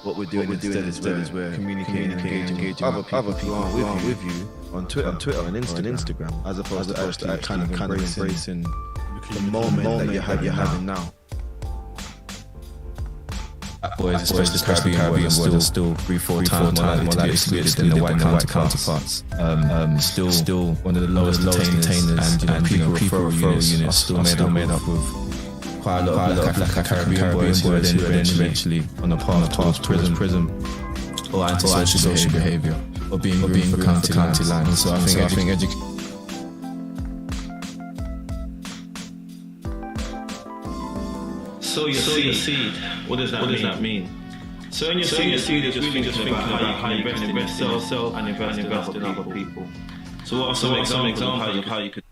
What we're doing instead is we're communicating and engaging other people who aren't with you on Twitter and Instagram, as opposed to actually kind of embracing the moment that you're having now. Boys, especially the Caribbean, were still 3-4 times more likely to be excluded than the white counterparts. Still one of the lowest detainers, and people referral units are still made up with quite a lot of Black Caribbean boys who are then eventually on a path towards prison or antisocial behaviour or being for county lines. So I think education. Sow your seed. What does that mean? Sowing your seed is really just thinking about how you can invest in yourself and invest in other people. So what are some examples of how you could...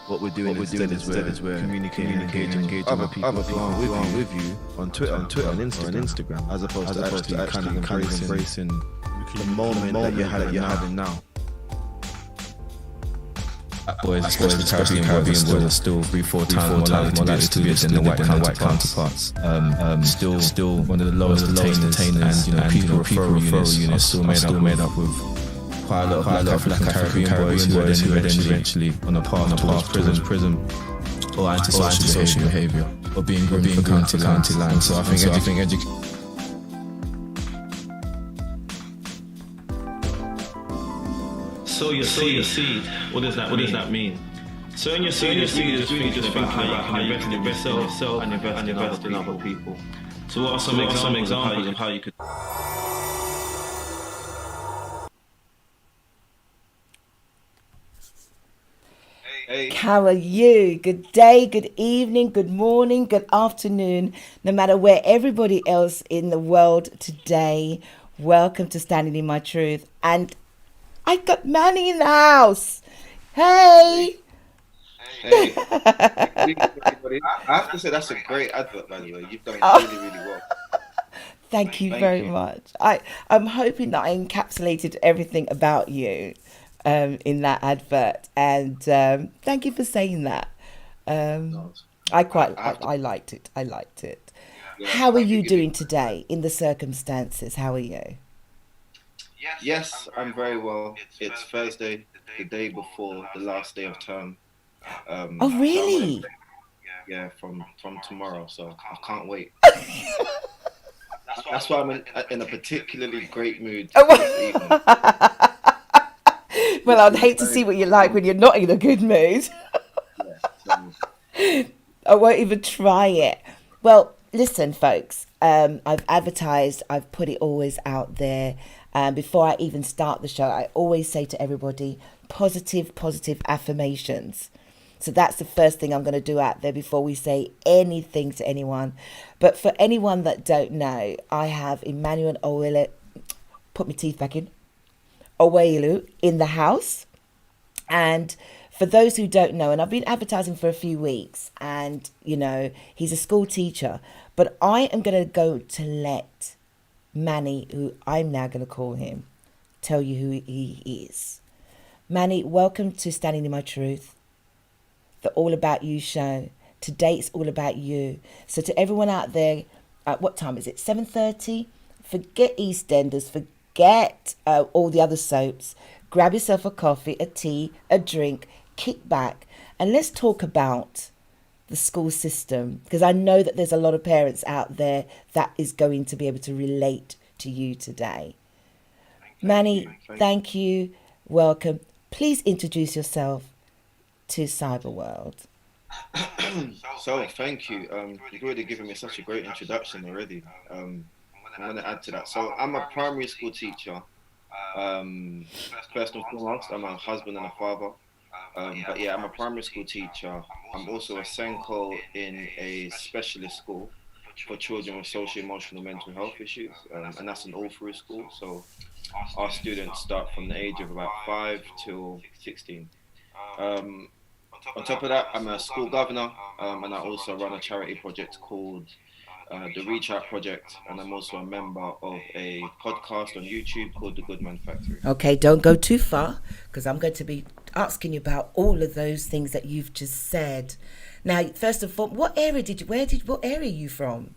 What we're doing instead is we're communicating and engaging other people who aren't with you on Twitter and Instagram, as opposed to actually kind of embracing the moment that you're having now. Boys, especially the Caribbean boys, are still 3-4 times more likely to be excluded than the white counterparts. Still one of the lowest detainers, and people referral units are still made up with quite a lot of Black Caribbean boys who are then eventually on a path towards prison or antisocial behaviour or being for county lines. So I think education. Sow your seed. What does that mean? Sowing your seed is really just thinking about how you can invest in yourself and invest in other people. So what are some examples of how you could... How are you? Good day, good evening, good morning, good afternoon, no matter where everybody else in the world today. Welcome to Standing in My Truth. And I got Manny in the house. Hey. I have to say that's a great advert, by the way. You've done really, really well. Thank you very much. I'm hoping that I encapsulated everything about you in that advert, and thank you for saying that. I liked it. Yeah, how are you doing today in the circumstances? How are you? Yes, I'm very well. It's Thursday, the day before the last day of term. Oh, really? Yeah, from tomorrow, so I can't wait. That's why I'm in a particularly great mood this evening. Well, I'd hate to see what you're like when you're not in a good mood. I won't even try it. Well, listen, folks, I've advertised, I've put it always out there. Before I even start the show, I always say to everybody, positive affirmations. So that's the first thing I'm going to do out there before we say anything to anyone. But for anyone that don't know, I have Emmanuel Awoyelu, put my teeth back in, Awoyelu in the house. And for those who don't know, and I've been advertising for a few weeks, and, you know, he's a school teacher, but I am going to go to let Manny, who I'm now going to call him, tell you who he is. Manny, welcome to Standing in My Truth, the All About You show. Today it's all about you. So to everyone out there, what time is it? 7:30? Forget EastEnders, forget all the other soaps. Grab yourself a coffee, a tea, a drink, kick back, and let's talk about the school system, because I know that there's a lot of parents out there that is going to be able to relate to you today. Manny, thank you. Welcome. Please introduce yourself to Cyber World. So, thank you. You've already given me such a great introduction already. I'm going to add to that. So, I'm a primary school teacher. First and foremost, I'm a husband and a father. But yeah, I'm a primary school teacher. I'm also a Senko in a specialist school for children with social, emotional, mental health issues, and that's an all-through school. So our students start from the age of about 5 till 16. On top of that, I'm a school governor, and I also run a charity project called the Reach Out Project, and I'm also a member of a podcast on YouTube called The Good Man Factory. Okay, don't go too far, because I'm going to be asking you about all of those things that you've just said. Now, first of all, what area are you from?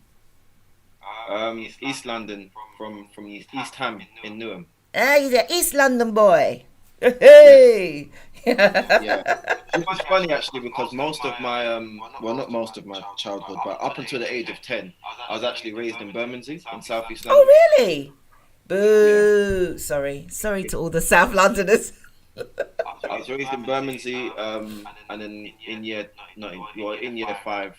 East London, from East Ham in Newham. Ah, you're an East London boy. Hey. Yeah, which is funny actually, because most of my well, not most of my childhood, but up until the age of 10, I was actually raised in Bermondsey in South East London. Oh, really? Boo! Yeah. Sorry to all the South Londoners. I was raised in Bermondsey, and then in year 5,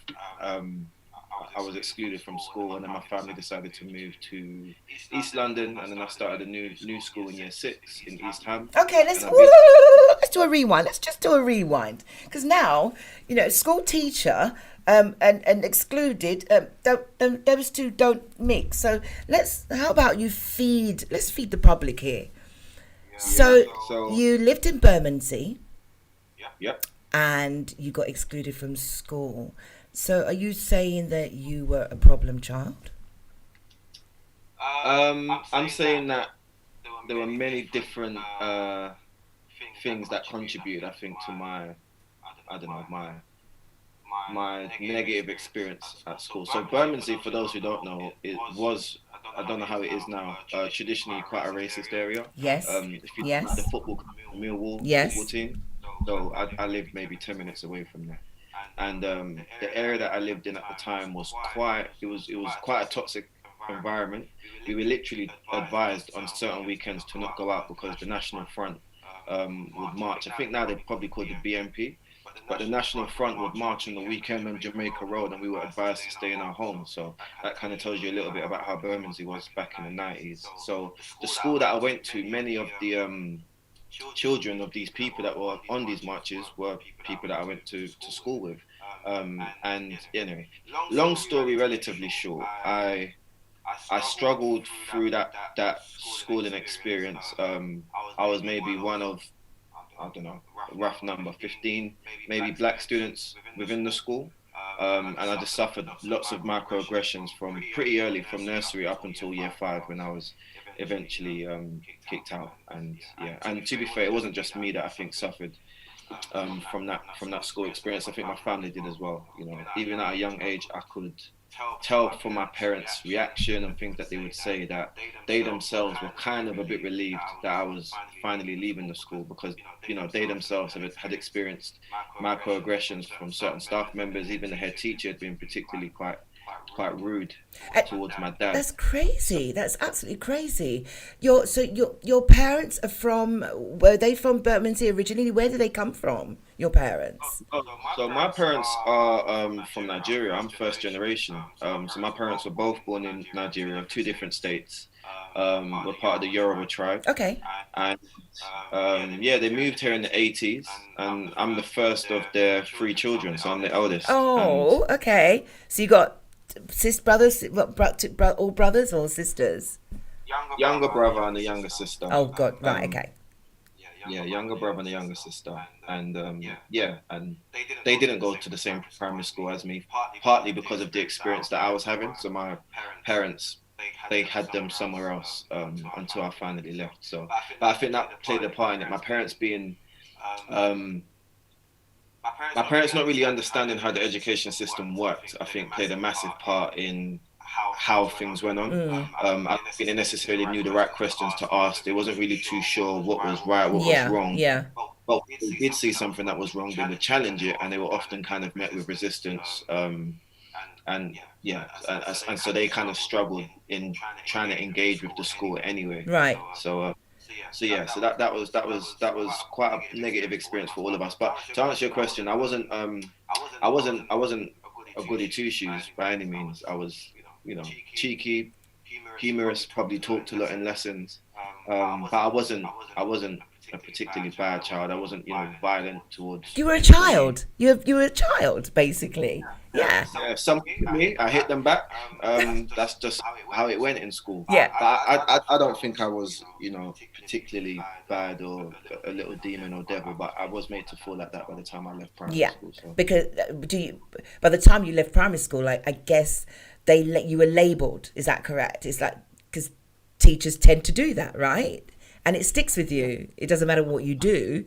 I was excluded from school, and then my family decided to move to East London, and then I started a new school in year 6 in East Ham. Okay, let's do a rewind. Let's just do a rewind, because now, school teacher and excluded, those two don't mix. So how about let's feed the public here. So you lived in Bermondsey. Yep. And you got excluded from school. So are you saying that you were a problem child? I'm saying that there were many different things that contributed, I think, to my negative experience at school. So Bermondsey, for those who don't know, it was, I don't know how it is now, traditionally quite a racist area. Yes. If you look at the football Millwall football team, so I lived maybe 10 minutes away from there. And the area that I lived in at the time was quite a toxic environment. We were literally advised on certain weekends to not go out because the National Front would march. I think now they probably call it the BNP, but the National Front would march on the weekend on Jamaica Road, and we were advised to stay in our homes. So that kind of tells you a little bit about how Bermondsey was back in the 90s. So the school that I went to, many of the children of these people that were on these marches were people that I went to school with. And anyway, long story relatively short, I struggled through that schooling experience. I was maybe one of, I don't know, a rough number, 15 maybe black students within the school. And I just suffered lots of microaggressions from pretty early, from nursery up until year 5, when I was eventually kicked out. And to be fair, it wasn't just me that I think suffered from that school experience. I think my family did as well. Even at a young age, I could tell from my parents' reaction and things that they would say that they themselves were kind of a bit relieved that I was finally leaving the school, because they themselves had experienced microaggressions from certain staff members. Even the head teacher had been particularly quite rude towards my dad. That's crazy. That's absolutely crazy. Your parents were they from Bermondsey originally? Where did they come from, your parents? So my parents are from Nigeria. I'm first generation. So my parents were both born in Nigeria, 2 different states. We're part of the Yoruba tribe. Okay. And they moved here in the 80s, and I'm the first of their 3 children, so I'm the eldest. Oh, okay. So you got brothers, all brothers or sisters? Younger brother and a younger sister. Oh God, right, okay. Yeah, younger brother and a younger sister, and and they didn't go to the same primary school as me, partly because of the experience that I was having. So my parents, they had them somewhere else until I finally left. So, but I think that played a part in it. My parents being my parents not really understanding how the education system worked, I think, played a massive part in how things went on. I don't think they necessarily knew the right questions to ask. They wasn't really too sure what was right, what was wrong. Yeah. But if they did see something that was wrong, they would challenge it, and they were often kind of met with resistance. And so they kind of struggled in trying to engage with the school anyway. Right. So that was quite a negative experience for all of us. But to answer your question, I wasn't a goody two shoes by any means. I was, cheeky, humorous, probably talked a lot in lessons. But I wasn't a particularly bad child. I wasn't, violent towards. You were a child. You were a child, basically. Yeah. Some hit me, I hit them back. That's just how it went in school. Yeah. But I don't think I was, particularly bad or a little demon or devil. But I was made to feel like that by the time I left primary school. So. Because by the time you left primary school, I guess you were labelled. Is that correct? It's like, because teachers tend to do that, right? and it sticks with you. It doesn't matter what you do.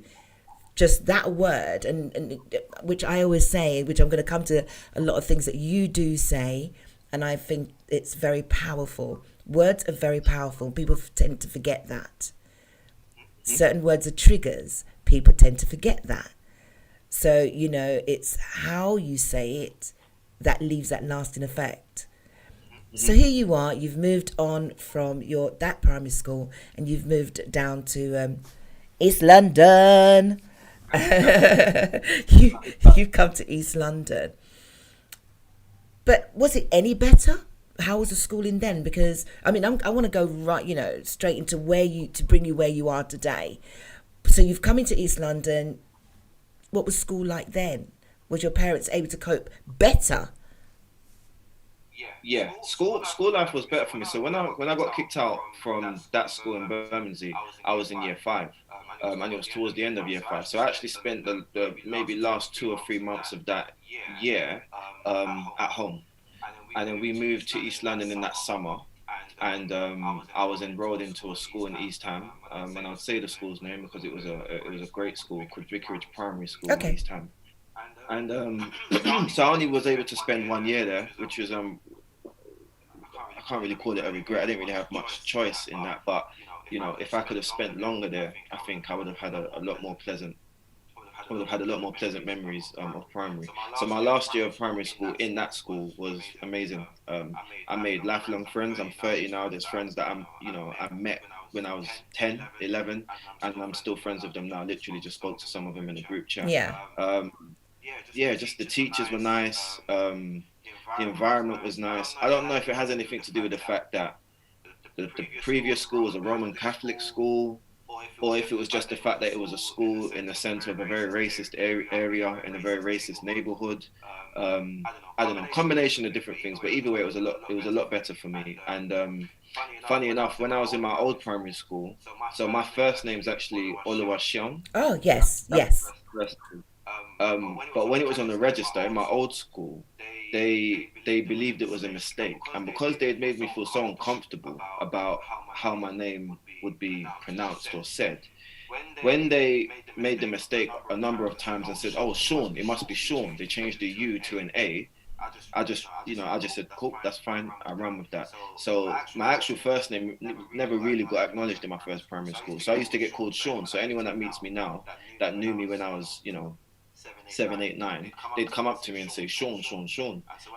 Just that word, and which I always say, which I'm going to come to a lot of things that you do say, and I think it's very powerful. Words are very powerful. People tend to forget that. Certain words are triggers. People tend to forget that. So, you know, it's how you say it that leaves that lasting effect. So here you are, you've moved on from that primary school, and you've moved down to East London. You've come to East London. But was it any better? How was the schooling then? Because I mean, I want to go right, you know, straight into to bring you where you are today. So you've come into East London. What was school like then? Was your parents able to cope better? Yeah, school life was better for me. So when I got kicked out from that school in Bermondsey, I was in year 5, and it was towards the end of year 5. So I actually spent the maybe last 2 or 3 months of that year at home, and then we moved to East London in that summer, and I was enrolled into a school in East Ham, and I'll say the school's name because it was a great school called Vicarage Primary School in East Ham. And so I only was able to spend 1 year there, which was I can't really call it a regret. I didn't really have much choice in that, but you know, if I could have spent longer there, I think I would have had a lot more pleasant memories of primary. So my last year of primary school in that school was amazing. I made lifelong friends. I'm 30 now. There's friends that I met when I was 10, 11, and I'm still friends with them now. Literally just spoke to some of them in a group chat. Yeah, just the teachers were nice. The environment was nice. I don't know if it has anything to do with the fact that the previous school was a Roman Catholic school, or if it was just the fact that it was a school in the center of a very racist area in a very racist neighborhood. I don't know, combination of different things, but either way, it was a lot better for me. And funny enough, when I was in my old primary school, so my first name's actually Oluwaseun. Oh yes. But when it was on the register in my old school, they believed it was a mistake, and because they had made me feel so uncomfortable about how my name would be pronounced or said, when they made the mistake a number of times and said, "Oh, Sean, it must be Sean," they changed the U to an A. I just said, "Cool, that's fine." I ran with that. So my actual first name never really got acknowledged in my first primary school. So I used to get called Sean. So anyone that meets me now that knew me when I was, 7, 8, 9, they'd come up to me and say, Sean.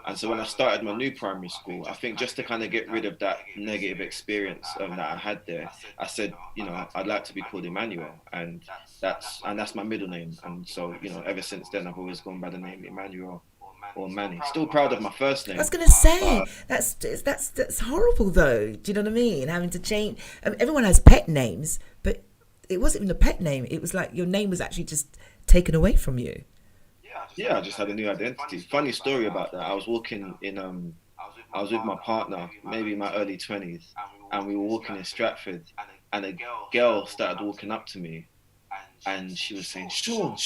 And so when I started my new primary school, I think just to kind of get rid of that negative experience that I had there, I said, I'd like to be called Emmanuel, and that's my middle name. And so, ever since then, I've always gone by the name Emmanuel or Manny. Still proud of my first name. I was going to say, that's horrible though. Do you know what I mean? Having to change. Everyone has pet names, but it wasn't even a pet name. It was like your name was actually just taken away from you. Yeah, I just had a new identity. Funny story about that. I was walking in, I was with my partner, maybe in my early 20s, and we were walking in Stratford, and a girl started walking up to me, and she was saying, Sean.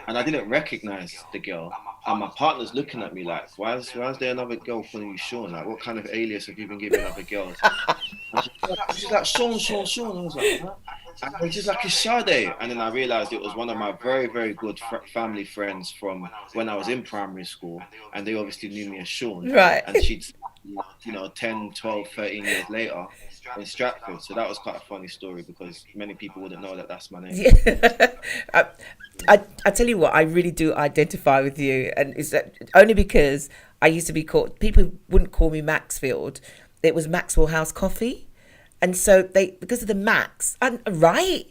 And I didn't recognize the girl. And my partner's looking at me like, why is there another girl calling you Sean? Like, what kind of alias have you been giving other girls? She's like, Sean. I was like, huh? And she's like, it's Sade. And then I realized it was one of my very, very good family friends from when I was in primary school. And they obviously knew me as Sean. Right. And she'd, 10, 12, 13 years later in Stratford. So that was quite a funny story because many people wouldn't know that that's my name. Yeah. I tell you what, I really do identify with you, and it's only because I used to be called, people wouldn't call me Maxfield, it was Maxwell House Coffee, and so because of the Max, right,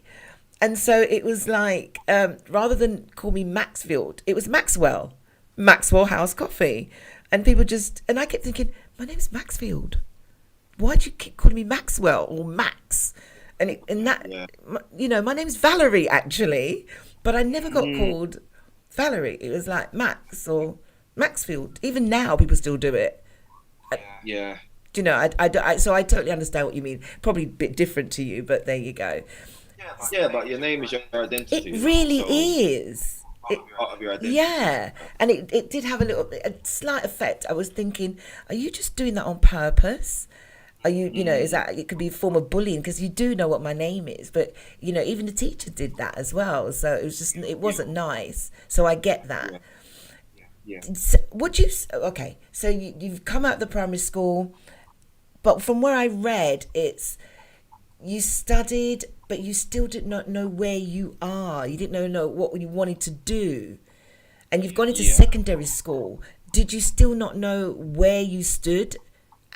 and so it was like rather than call me Maxfield, it was Maxwell House Coffee, and people and I kept thinking, my name's Maxfield, why do you keep calling me Maxwell or Max? And my name's Valerie actually. But I never got called Valerie. It was like Max or Maxfield. Even now, people still do it. Yeah. Do you know? So I totally understand what you mean. Probably a bit different to you, but there you go. Yeah, but your name is your identity. It really is. Part of your identity. Yeah, and it did have a slight effect. I was thinking, are you just doing that on purpose? Are you, is that, it could be a form of bullying because you do know what my name is, but, even the teacher did that as well. So it was just, it wasn't nice. So I get that. Yeah. Okay, so you've come out of the primary school, but from where I read, it's, you studied, but you still did not know where you are. You didn't know what you wanted to do. And you've gone into secondary school. Did you still not know where you stood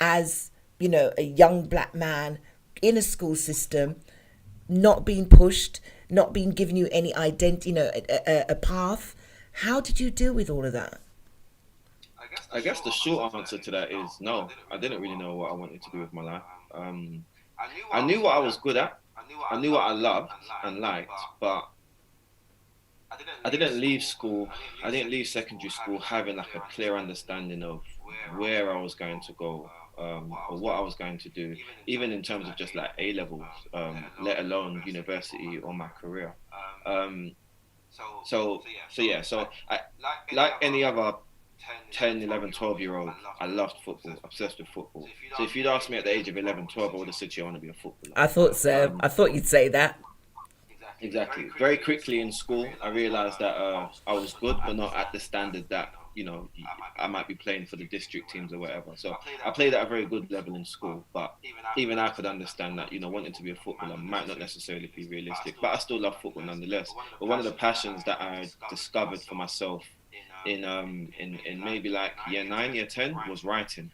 as, a young black man in a school system, not being pushed, not being given you any identity, a path? How did you deal with all of that? I guess the short answer to that is no. I didn't really know what I wanted to do with my life. I knew what I was good at. I knew what I loved and liked, but I didn't leave school. I didn't leave secondary school having like a clear understanding of where I was going to go, or what I was going to do, even in terms of just like A levels, let alone university or my career. So I, like any other 10, 11, 12-year-old, I loved football, obsessed with football. So if you'd asked me at the age of 11, 12, I would have said to you, I want to be a footballer. I thought so. I thought you'd say that. Exactly. Very quickly in school, I realised that I was good, but not at the standard that, I might be playing for the district teams or whatever. So I played at a very good level in school, but even I could understand that, wanting to be a footballer might not necessarily be realistic. But I still love football nonetheless. But one of the passions that I discovered for myself in maybe like year 9, year 10 was writing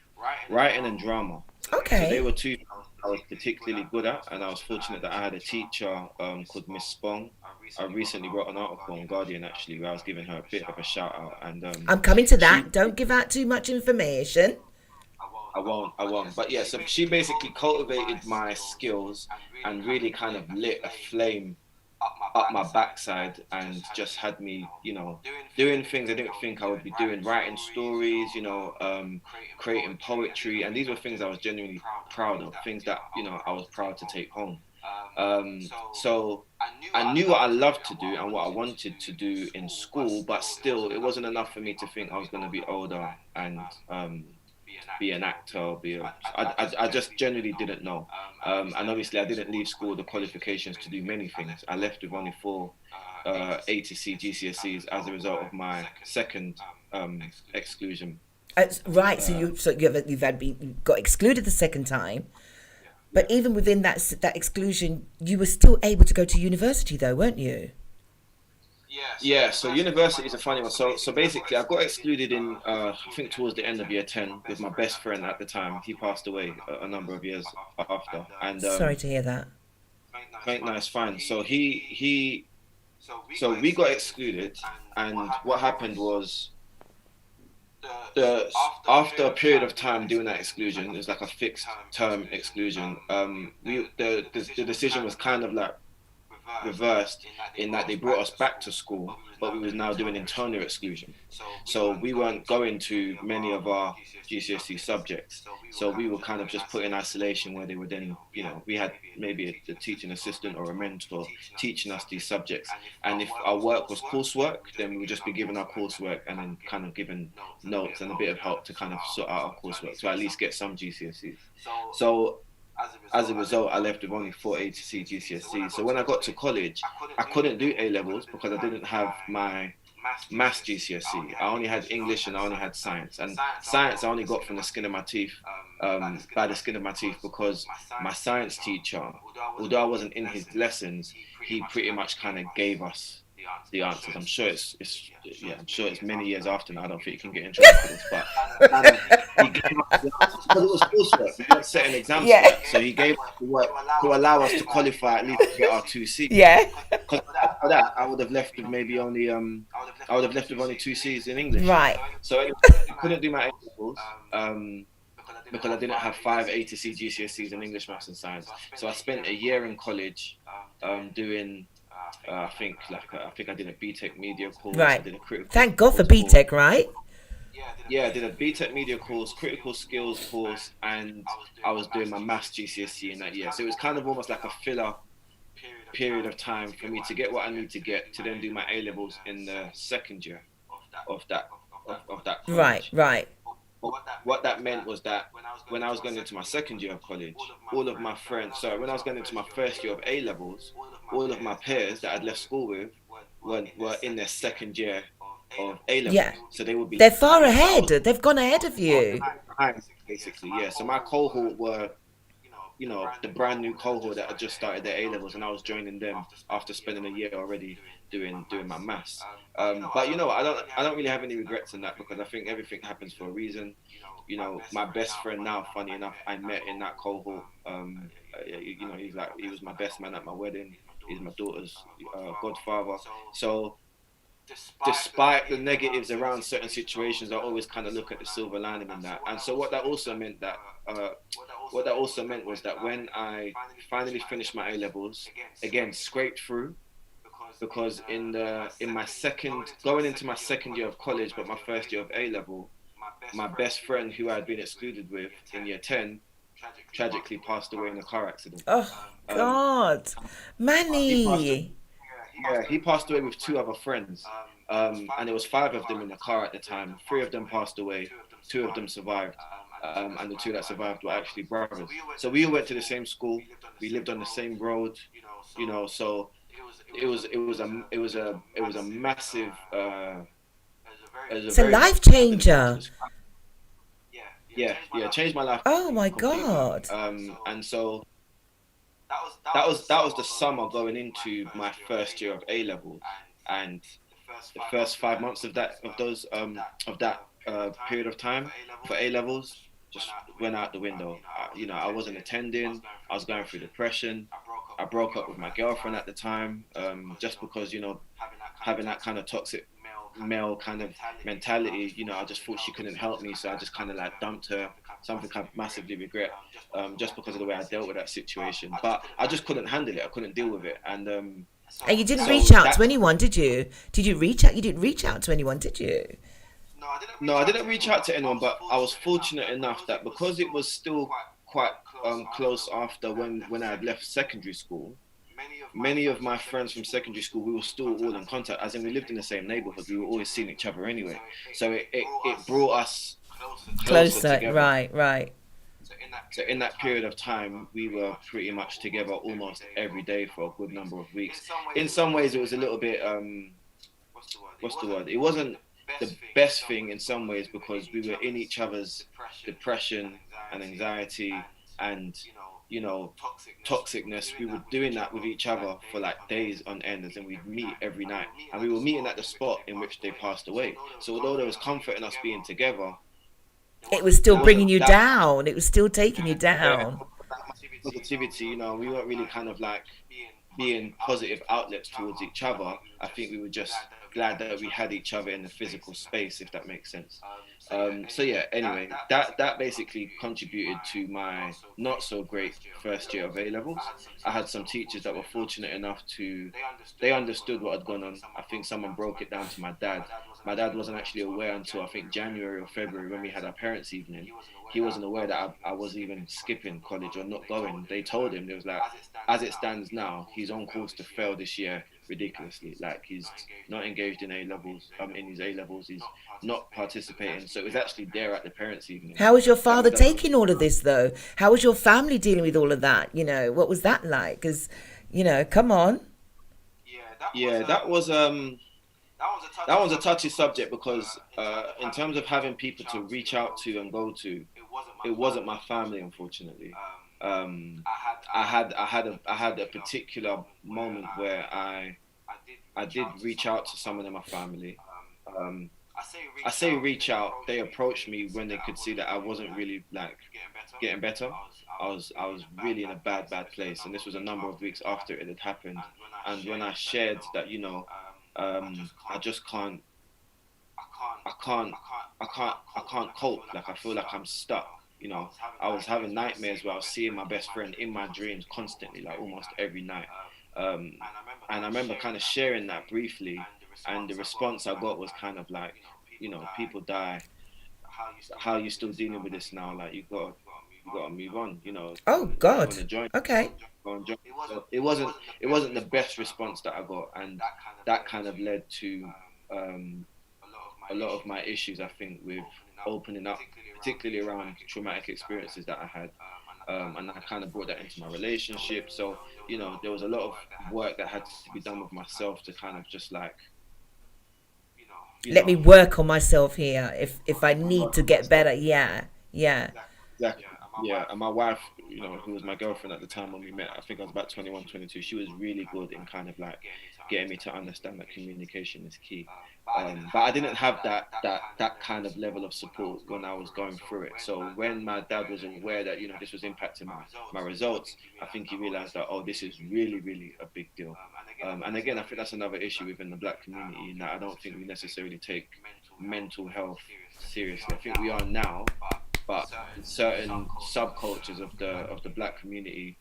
and drama. Okay. So they were two I was particularly good at, and I was fortunate that I had a teacher called Miss Spong. I recently wrote an article on Guardian actually where I was giving her a bit of a shout out, and I'm coming to that. Don't give out too much information. I won't. But yeah, so she basically cultivated my skills and really kind of lit a flame up my backside and just had me, doing things I didn't think I would be doing, writing stories, creating poetry. And these were things I was genuinely proud of, things that, I was proud to take home. So I knew what I loved to do and what I wanted to do in school, but still it wasn't enough for me to think I was going to be older and be an actor, I just genuinely didn't know. And obviously I didn't leave school with the qualifications to do many things. I left with only 4 A to C GCSEs as a result of my second exclusion. Right, so you've got excluded the second time, but even within that exclusion, you were still able to go to university though, weren't you? Yeah, so university is a funny one. So basically, I got excluded in, I think towards the end of year 10 with my best friend at the time. He passed away a number of years after. And sorry to hear that. No, it's fine. So so we got excluded, and what happened was, after a period of time doing that exclusion, it was like a fixed term exclusion. The decision was kind of like reversed in that they brought us back to school, but we was now doing internal exclusion. So we weren't going to many of our GCSE subjects. So we were kind of just put in isolation where they were then, we had maybe a teaching assistant or a mentor teaching us these subjects. And if our work was coursework, then we would just be given our coursework and then kind of given notes and a bit of help to kind of sort out our coursework to at least get some GCSEs. So as a result, I left with only 4 A to C GCSE. So when I got to college, I couldn't do A levels because I didn't have my maths GCSE. I only had English and I only had science. And science I only got from the skin of my teeth, by the skin of my teeth, because my science teacher, although I wasn't in his lessons, he pretty much kind of gave us the answers. I'm sure it's many years after now. I don't think you can get in trouble for this, but he gave us the answers because it was coursework. We weren't setting exams for that. So he gave us the work to allow us to qualify at least to get our 2C. Yeah. Because for that, I would have left with maybe only I would have left with only 2 C's in English. Right. So I couldn't do my A levels. Because I didn't have 5 A to C GCSEs in English, maths, and science. So I spent a year in college doing. I think I did a BTEC media course. Right. I did a critical Thank God for BTEC, right? Yeah, I did a BTEC media course, critical skills course, and I was doing my maths GCSE in that year. So it was kind of almost like a filler period of time for me to get what I need to get to then do my A levels in the second year of that college. Right. what that meant was that when I was going into my second year of college, all of my friends, sorry, when I was going into my first year of A levels, all of my peers that I'd left school with were in their second year of A levels. Yeah. So they would be They're far behind. So I ahead. was They've gone ahead of you. behind, basically, yeah. So my cohort were, the brand new cohort that had just started their A levels, and I was joining them after spending a year already doing my maths. But I don't really have any regrets in that, because I think everything happens for a reason. My best friend now, funny enough, I met in that cohort. He was my best man at my wedding. He's my daughter's godfather. So despite the negatives around certain situations, I always kind of look at the silver lining in that. And so what that also meant was that when I finally finished my A levels, again scraped through, because going into my second year of college, but my first year of A level, my best friend who I had been excluded with in year 10 tragically passed away in a car accident. Oh, Um, God. Manny. he passed away with two other friends, and there was five of them in the car at the time. Three of them passed away, two of them survived, and the two that survived were actually brothers. So we all went to the same school, we lived on the same road, So it was a massive. It's a life changer. Yeah, changed my life Oh, my completely. God. And so that was the summer going into my first year of A levels, and the first 5 months of that period of time for A levels just went out the window. I wasn't attending. I was going through depression. I broke up with my girlfriend at the time, just because having that kind of toxic male kind of mentality. I just thought she couldn't help me, so I just kind of like dumped her. Something I massively regret, just because of the way I dealt with that situation. But I just couldn't handle it. I couldn't deal with it, and you didn't so reach out that- to anyone, did you? Did you reach out? You didn't reach out to anyone, did you? No, I didn't reach out to anyone, but I was fortunate enough that because it was still quite close after when I had left secondary school, many of my friends from secondary school, we were still all in contact, as in we lived in the same neighborhood. We were always seeing each other anyway. So it brought us closer together. Right. So in that period of time, we were pretty much together almost every day for a good number of weeks. In some ways, it was a little bit, what's the word? It wasn't the best thing in some ways, because we were in each other's depression and anxiety and toxicness. We were doing that with each other for like days on end, and we'd meet every night, and we were meeting at the spot in which they passed away. So although there was comfort in us being together, It was still bringing you down. It was still taking you down. positivity, we weren't really kind of like being positive outlets towards each other. I think we were just glad that we had each other in the physical space, if that makes sense. So yeah, anyway, that basically contributed to my not so great first year of A levels. I had some teachers that were fortunate enough they understood what had gone on. I think someone broke it down to my dad. My dad wasn't actually aware until I think January or February, when we had our parents' evening. He wasn't aware that I was even skipping college or not going. They told him, they was like, as it stands now, he's on course to fail this year ridiculously. Like, he's not engaged in A levels. In his A levels, he's not participating. So it was actually there at the parents' evening. How was your father taking all of this, though? How was your family dealing with all of that? What was that like? Because, come on. Yeah, that was a touchy subject, because in terms of having people to reach out to and go to, it wasn't my family, unfortunately. I had a particular moment where I did reach out to someone in my family. I say reach out. They approached me when they could see that I wasn't really like getting better. I was really in a bad place, and this was a number of weeks after it had happened. And when I shared that, I just can't cope. Like, I feel like I'm stuck. I was having nightmares where I was seeing my best friend in my dreams constantly, like almost every night. And I remember kind of sharing that briefly, and the response I got was kind of like, people die. How are you still dealing with this now? Like, you gotta move on. Oh, God. Okay. So it wasn't the best response that I got, and that kind of led to a lot of my issues, I think, with opening up, particularly around traumatic experiences that I had. And I kind of brought that into my relationship. So, you know, there was a lot of work that had to be done with myself to kind of just like, let me work on myself here if I need to get better. Yeah. Exactly. Yeah, and my wife, you know, who was my girlfriend at the time when we met, I think I was about 21, 22. She was really good in kind of like getting me to understand that communication is key. But I didn't have that kind of level of support when I was going through it. So when my dad was aware that, you know, this was impacting my results, I think he realized that, oh, this is really, really a big deal. And again, I think that's another issue within the Black community, in that I don't think we necessarily take mental health seriously. I think we are now, but in certain subcultures of the Black community,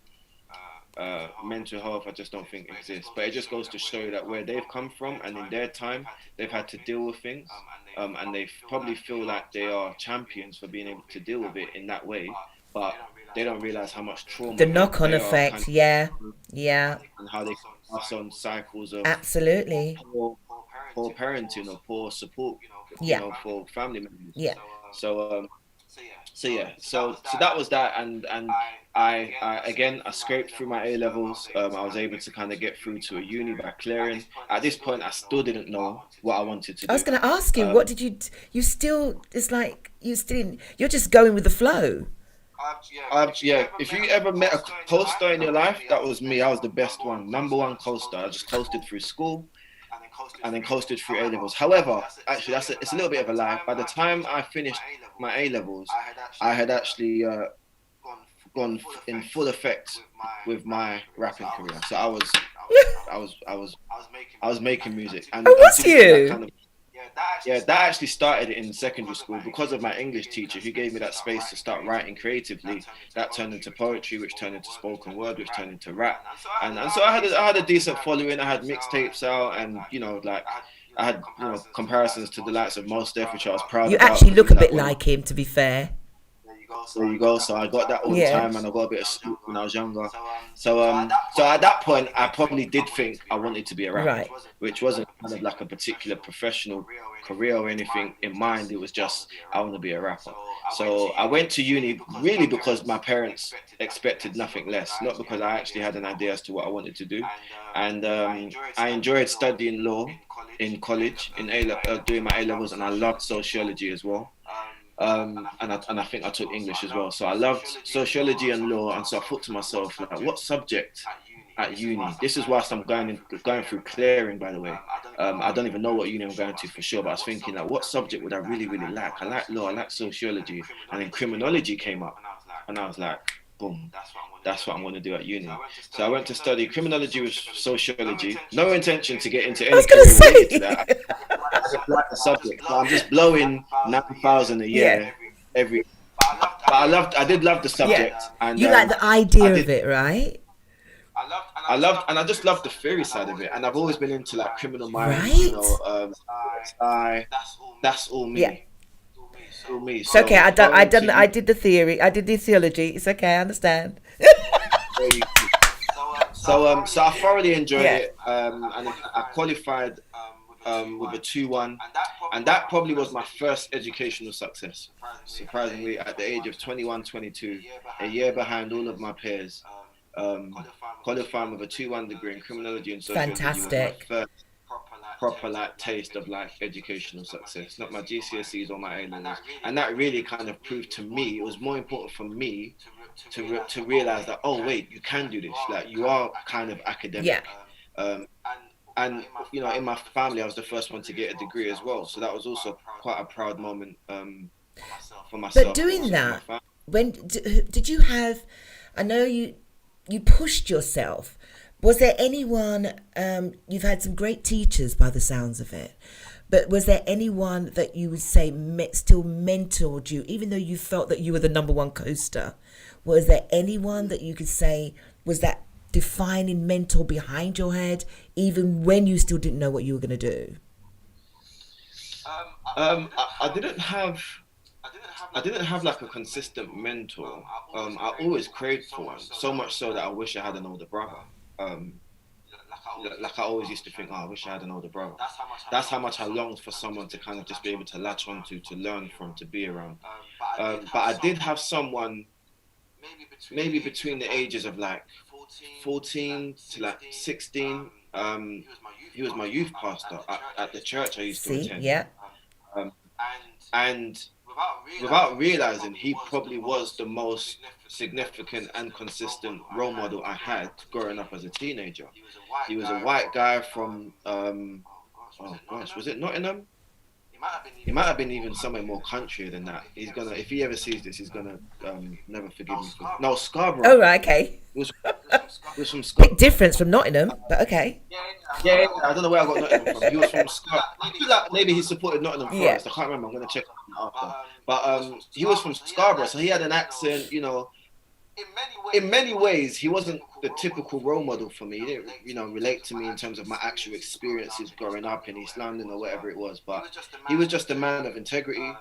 mental health I just don't think exists. But it just goes to show that where they've come from and in their time they've had to deal with things, and they probably feel like they are champions for being able to deal with it in that way, but they don't realize how much trauma The knock-on they are effect. kind of, Yeah. and how they pass on cycles of Absolutely. poor parenting or poor support, you Yeah. know, for family members. Yeah. So that was that, and I again, I scraped through my A levels. I was able to kind of get through to a uni by clearing. At this point, I still didn't know what I wanted to do. I was going to ask you, what did you still, it's like you're just going with the flow. Yeah, if you ever met a coaster in your life, that was me. I was the best one, number one coaster. I just coasted through school and then coasted through A levels. However, actually, it's a little bit of a lie. By the time I finished my A levels, I had actually gone in full effect with my rapping career. So I was making music. And was you? That actually started in secondary school because of my English teacher, who gave me that space to start writing creatively. That turned into poetry, which turned into spoken word, which turned into rap. And so I had a decent following. I had mixtapes out, and you know, like I had, you know, comparisons to the likes of Mos Def, which I was proud You about. actually look a bit like him, to be fair. There you go. So I got that all the time, and I got a bit of Snoop when I was younger. So at that point, I probably did think I wanted to be a rapper, Right. which wasn't kind of like a particular professional career or anything in mind. It was just, I want to be a rapper. So I went to uni really because my parents expected nothing less, not because I actually had an idea as to what I wanted to do. And I enjoyed studying law in college, doing my A levels, and I loved sociology as well. And I think I took English as well. So I loved sociology and law, and so I thought to myself, like, what subject at uni? This is whilst I'm going through clearing, by the way. I don't even know what uni I'm going to for sure, but I was thinking, like, what subject would I really, really like? I like law, I like sociology, and then criminology came up, and I was like, boom, that's what I'm going to do at uni. So I went to study criminology with sociology. No intention to get into any career related to that. I just like the subject. So I'm just blowing 9,000 a year every. But I did love the subject. Yeah. And You like the idea of it, right? I just loved the theory side of it, and I've always been into like Criminal Minds, Right. you know, that's all me. Yeah. All me. It's okay. I did the theory. I did the theology. It's okay. I understand. So I thoroughly enjoyed Yeah. it, and I qualified with a 2-1, and that probably was my first educational success. Surprisingly, at the age of 21, 22, a year behind all of my peers, qualifying with a 2-1 degree in criminology and sociology. Fantastic. Was my first proper like taste of like educational success, not my GCSEs or my A levels, and that really kind of proved to me it was more important for me to realize that, oh wait, you can do this, like you are kind of academic. Yeah. And you know, in my family I was the first one to get a degree as well, so that was also quite a proud moment for myself. But doing that, when did you have, I know you pushed yourself, was there anyone, you've had some great teachers by the sounds of it, but was there anyone that you would say still mentored you, even though you felt that you were the number one coaster? Was there anyone that you could say was that defining mentor behind your head, even when you still didn't know what you were going to do? I didn't have like a consistent mentor. I always craved for one, so much so that I wish I had an older brother. like I always used to think, oh, I wish I had an older brother. That's how much I longed for someone to kind of just be able to latch onto, to learn from, to be around. But I did have someone maybe between the ages of like 14 to like 16. He was my youth pastor at the church I used to See, attend. yeah. And without realizing, he probably was the most significant and consistent role model I had growing up as a teenager. He was a white guy from, oh gosh, was it Nottingham? He might have been even somewhere more country than that. He's gonna, if he ever sees this, he's gonna never forgive me for. No, Scarborough. Oh, right, okay. He was from Scarborough. Big difference from Nottingham, but okay. Yeah, I don't know where I got Nottingham from. He was from Scarborough. I feel like maybe he supported Nottingham Forest. I can't remember. I'm gonna check it after. But he was from Scarborough, so he had an accent. You know, in many ways, he wasn't the typical role model for me. He didn't, you know, relate to me in terms of my actual experiences growing up in East London or whatever it was. But he was just a man of integrity.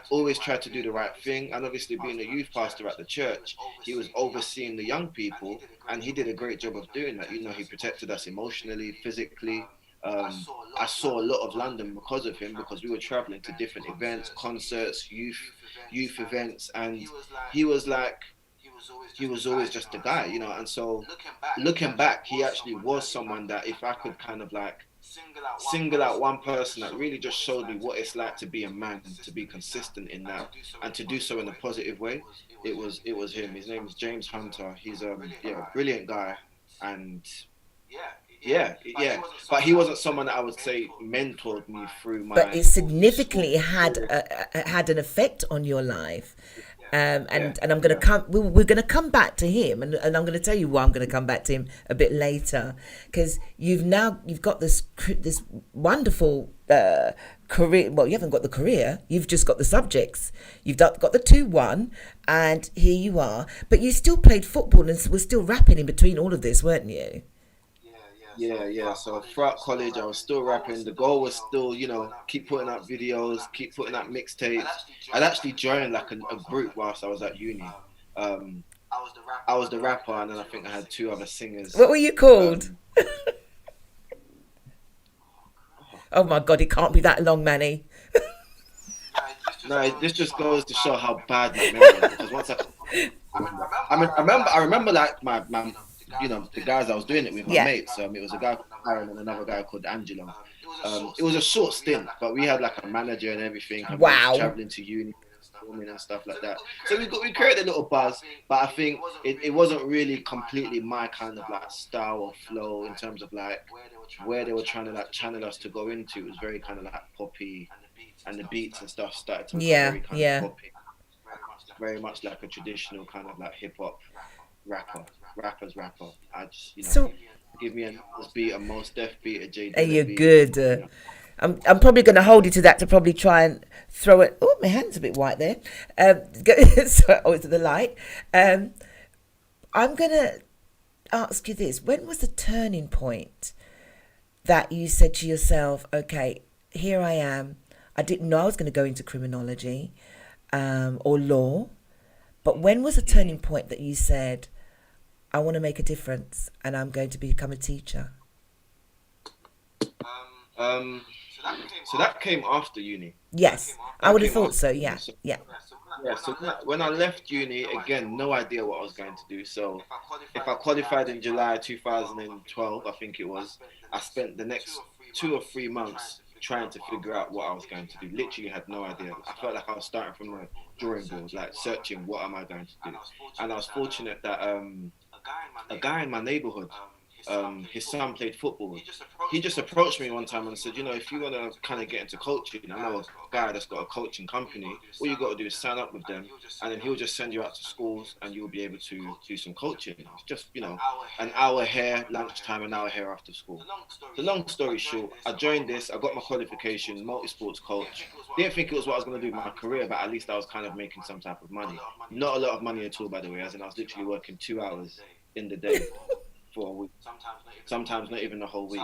Always tried to do the right thing, and obviously being a youth pastor at the church, he was overseeing the young people, and he did a great job of doing that. You know, he protected us emotionally, physically. I saw a lot of London because of him, because we were traveling to different events, concerts, youth events, and he was always just a guy, you know. And so looking back, he actually was someone that, if I could kind of like single out one person that really just showed me what it's like to be a man, to be consistent in that, and to do so in a positive way, it was him. His name is James Hunter. He's a brilliant guy, and yeah. But he wasn't someone that I would say mentored me through my. But it significantly had an effect on your life. And I'm going to come. We're going to come back to him, and I'm going to tell you why I'm going to come back to him a bit later, because you've got this wonderful career. Well, you haven't got the career. You've just got the subjects. You've got the 2-1, and here you are. But you still played football and were still rapping in between all of this, weren't you? Yeah. So throughout college, I was still rapping. The goal was still, you know, keep putting out videos, keep putting out mixtapes. I'd actually joined like a group whilst I was at uni. I was the rapper, and then I think I had 2 other singers. What were you called? Oh my God, it can't be that long, Manny. No, this just goes to show how bad my memory is. Because once I remember like my you know, the guys I was doing it with, my mates. It was a guy called Aaron and another guy called Angelo. It was a short stint, but we had like a manager and everything. Wow. Traveling to uni and stuff like that. So we created a little buzz, but I think it wasn't really completely my kind of like style or flow in terms of like where they were trying to like channel us to go into. It was very kind of like poppy, and the beats and stuff started to become very kind of poppy. Very much like a traditional kind of like hip hop rapper. I just, you know, so, give me a Nas beat, a Mos Def beat, a J. You're beat, good. You know. I'm probably going to hold you to that, to probably try and throw it. Oh, my hand's a bit white there. So, to the light. I'm going to ask you this. When was the turning point that you said to yourself, okay, here I am. I didn't know I was going to go into criminology or law. But when was the turning point that you said, I want to make a difference and I'm going to become a teacher? So that came after uni. Yes, I would have thought so. Yeah. So when I left uni, again, no idea what I was going to do. So if I qualified in July 2012, I think it was, I spent the next 2 or 3 months trying to figure out what I was going to do. Literally had no idea. I felt like I was starting from the drawing board, like searching what am I going to do. And I was fortunate that a guy in my neighborhood, his son played football. He just approached me one time and said, you know, if you want to kind of get into coaching, I know a guy that's got a coaching company. All you got to do is sign up with them, and then he'll just send you out to schools and you'll be able to do some coaching. It's just, you know, an hour here, lunchtime, an hour here after school. The long story short, I joined this, I got my qualification, multi-sports coach. Didn't think it was what I was going to do with my career, but at least I was kind of making some type of money. Not a lot of money at all, by the way, as in I was literally working 2 hours in the day for a week. Sometimes not even the whole week.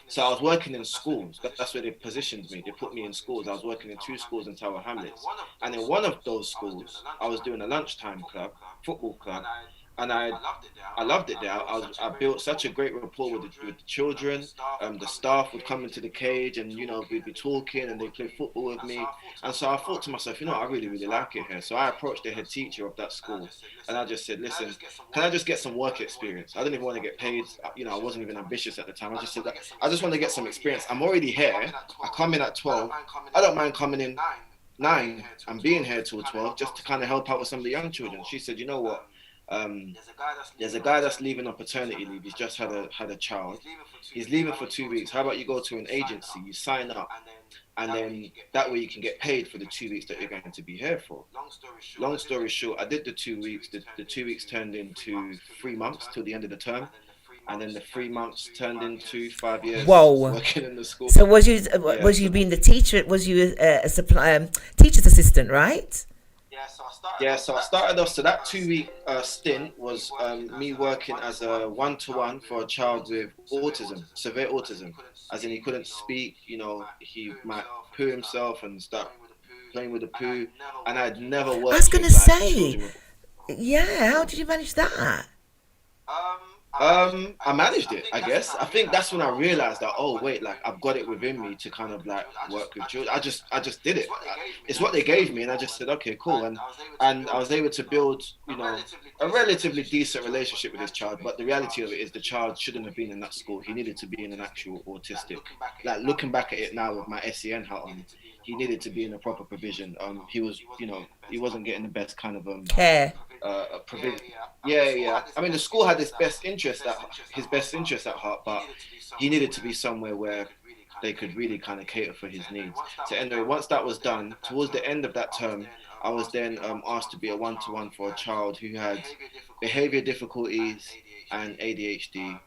So I was working in schools. That's where they positioned me. They put me in schools. I was working in 2 schools in Tower Hamlets. And in one of those schools, I was doing a lunchtime club, football club. and I loved it there. I built such a great rapport with the children. The staff would come into the cage, and we'd be talking, and they'd play football with me. And so I thought to myself, I really really like it here. So I approached the head teacher of that school, and I just said, listen, can I just get some work experience? I didn't even want to get paid. I wasn't even ambitious at the time. I just said that I just want to get some experience. I'm already here. I come in at 12. I don't mind coming in 9 and being here till 12 just to kind of help out with some of the young children. She said, you know what? There's a guy that's leaving on paternity leave. He's just had a child. He's leaving for 2 weeks. How about you go to an agency, you sign up, and then that way you can get paid for the 2 weeks that you're going to be here for. Long story short, I did the 2 weeks. The 2 weeks turned into 3 months till the end of the term. And then the 3 months turned into 5 years. Whoa. Working in the school. So was you being the teacher? Was you a supply teacher's assistant, right? So I started off. So that 2 week stint was me working as a one-to-one for a child with autism, severe autism. As in, he couldn't speak. He might poo himself and start playing with the poo. And I'd never worked. I was gonna say, children yeah. How did you manage that? I managed it, I guess. I think that's when I realized that, oh wait, like I've got it within me to kind of like work with children. I just did it. It's what they gave me, and I just said, okay, cool. And I was able to build, a relatively decent relationship with this child. But the reality of it is, the child shouldn't have been in that school. He needed to be in an actual autistic. Like looking back at it now with my SEN hat on, he needed to be in a proper provision. He was, he wasn't getting the best kind of care. Provision. Yeah. I mean, the school had his best interest at heart, but he needed to be somewhere where they could really kind of cater for his needs. So anyway, once that was done, towards the end of that term, I was then asked to be a one-to-one for a child who had behavior difficulties and ADHD.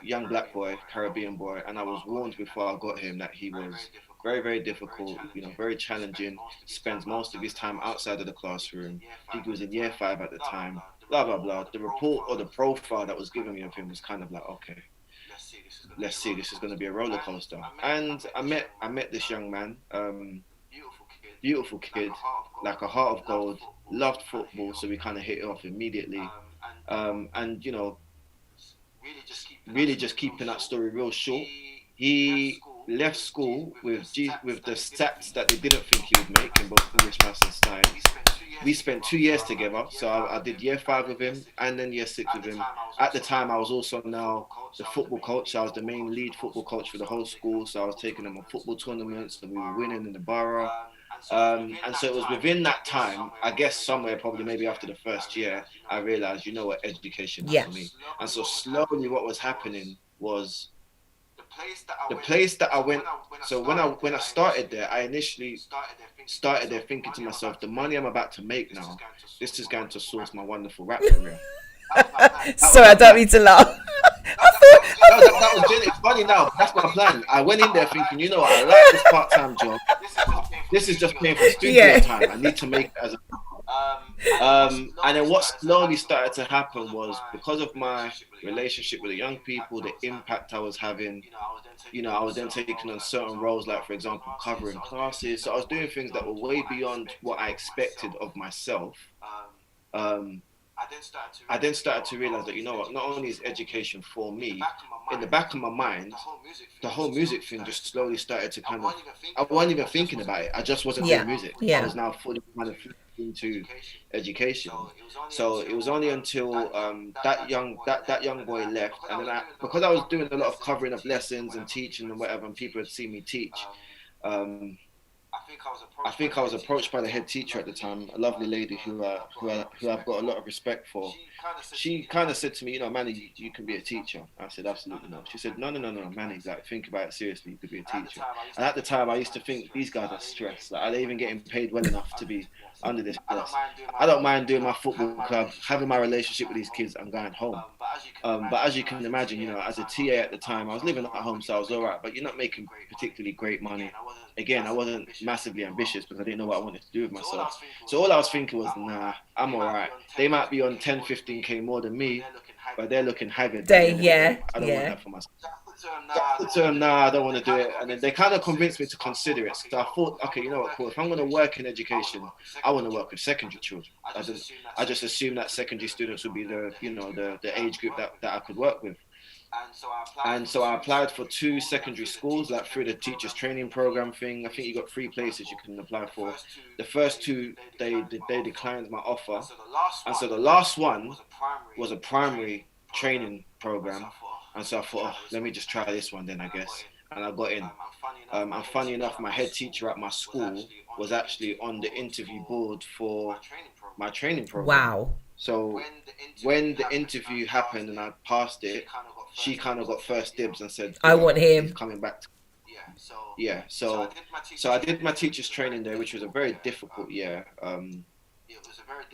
Young black boy, Caribbean boy, and I was warned before I got him that he was very, very difficult, very challenging, spends most of his time outside of the classroom. He was in year 5 at the time, blah, blah, blah. The report or the profile that was given me of him was kind of like, okay, let's see, this is going to be a roller coaster. And I met this young man, beautiful kid, like a heart of gold, loved football, so we kind of hit it off immediately. And, really just keeping that story real short, he left school with the stats that they didn't think he would make in both English, Maths and Science. We spent 2 years together, so I did year 5 with him and then year 6 with him. At the time, I was also now the football coach. I was the main lead football coach for the whole school, so I was taking them on football tournaments, and we were winning in the borough. And so it was within that time, I guess somewhere probably maybe after the first year, I realized, education is for me. And so slowly what was happening was the place that I went. So when I started there, I initially started there thinking to myself, the money I'm about to make now, this is going to source my wonderful rap career. Sorry, I don't mean to laugh. That was it's funny now. That's my plan. I went in there thinking, I like this part-time job. This is just paying for studio time. I need to make it as a and then what slowly started to happen was, because of my relationship with the young people, the impact I was having, I was then taking on certain roles, like for example covering classes. So I was doing things that were way beyond what I expected of myself. I then started to realize that, not only is education for me, in the back of my mind, the whole music thing just slowly started to kind of, I wasn't even thinking about it. I just wasn't doing music. I was now fully kind of into education. So it was only until that young boy left, and then because I was doing a lot of covering of lessons and teaching and whatever, and people had seen me teach, I think I was approached by the head teacher at the time, a lovely lady who I've got a lot of respect for. She kind of said to me, Manny, you can be a teacher. I said, absolutely not. She said, no, Manny, like, think about it seriously. You could be a teacher. And at the time, I used to think, these guys are stressed. Like, are they even getting paid well enough to be under this stress? I don't mind doing my football club, having my relationship with these kids, and going home. But as you can imagine, as a TA at the time, I was living at home, so I was all right. But you're not making particularly great money. Again, I wasn't massively ambitious because I didn't know what I wanted to do with myself. So all I was thinking was, nah, I'm all right. They might be on 10, 15K more than me, but they're looking haggard. I don't want that for myself. said to them, nah, I don't want to do it. And then they kind of convinced me to consider it. So I thought, okay, you know what, cool. If I'm going to work in education, I want to work with secondary children. I just assumed that secondary students would be the age group that I could work with. And so I applied for 2 secondary schools, like through the teachers training program thing. I think you got 3 places you can apply for. The first 2, they declined my offer. And so the last one was a primary training program. And so I thought, let me just try this one then, I guess. And I got in. And funny enough, my head teacher at my school was actually on the interview board for my training program. Wow. So when the interview happened and I passed it, she kind of got first dibs and said, I want him. He's coming back. Yeah. So I did my teacher's training there, which was a very difficult year.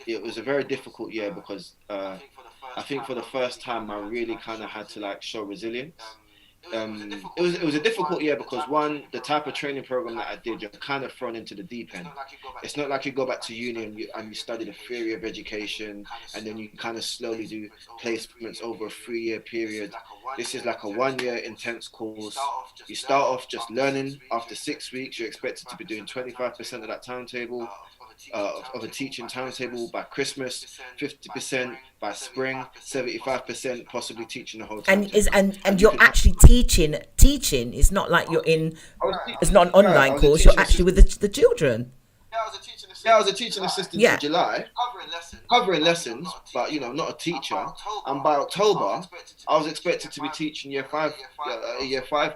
It was a very difficult year because I think for the first time I really kind of had to like show resilience. It was a difficult year because one, the type of training program that I did, you're kind of thrown into the deep end. It's not like you go back to uni and you study the theory of education and then you kind of slowly do placements over a 3-year period. This is like a 1-year intense course. You start off just learning. After 6 weeks, you're expected to be doing 25% of that timetable. Of a teaching timetable. By Christmas, 50%, by spring, 75%, possibly teaching the whole time. And you're actually teaching. It's not like you're in. It's not an online course. You're actually with the children. Yeah, I was a teaching assistant in July, covering lessons, but not a teacher. And by October, I was expected to be teaching year 5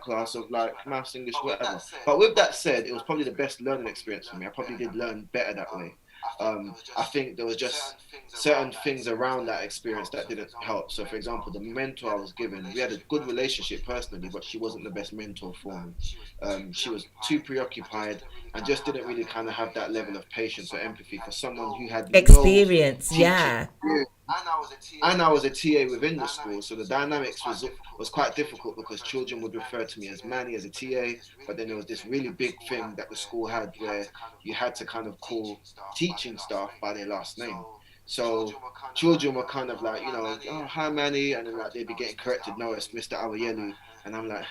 class of like maths, English, whatever. But with that said, it was probably the best learning experience for me. I probably did learn better that way. I think there was just certain things around that experience that didn't help. So for example, the mentor I was given, we had a good relationship personally, but she wasn't the best mentor for me. She was too preoccupied and just didn't really kind of have that level of patience or empathy for someone who had experience. And I was a TA within the school, so the dynamics was quite difficult because children would refer to me as Manny, as a TA, but then there was this really big thing that the school had where you had to kind of call teaching staff by their last name. So children were kind of like, oh, hi Manny, and then like they'd be getting corrected, no, it's Mr. Awoyelu. And I'm like,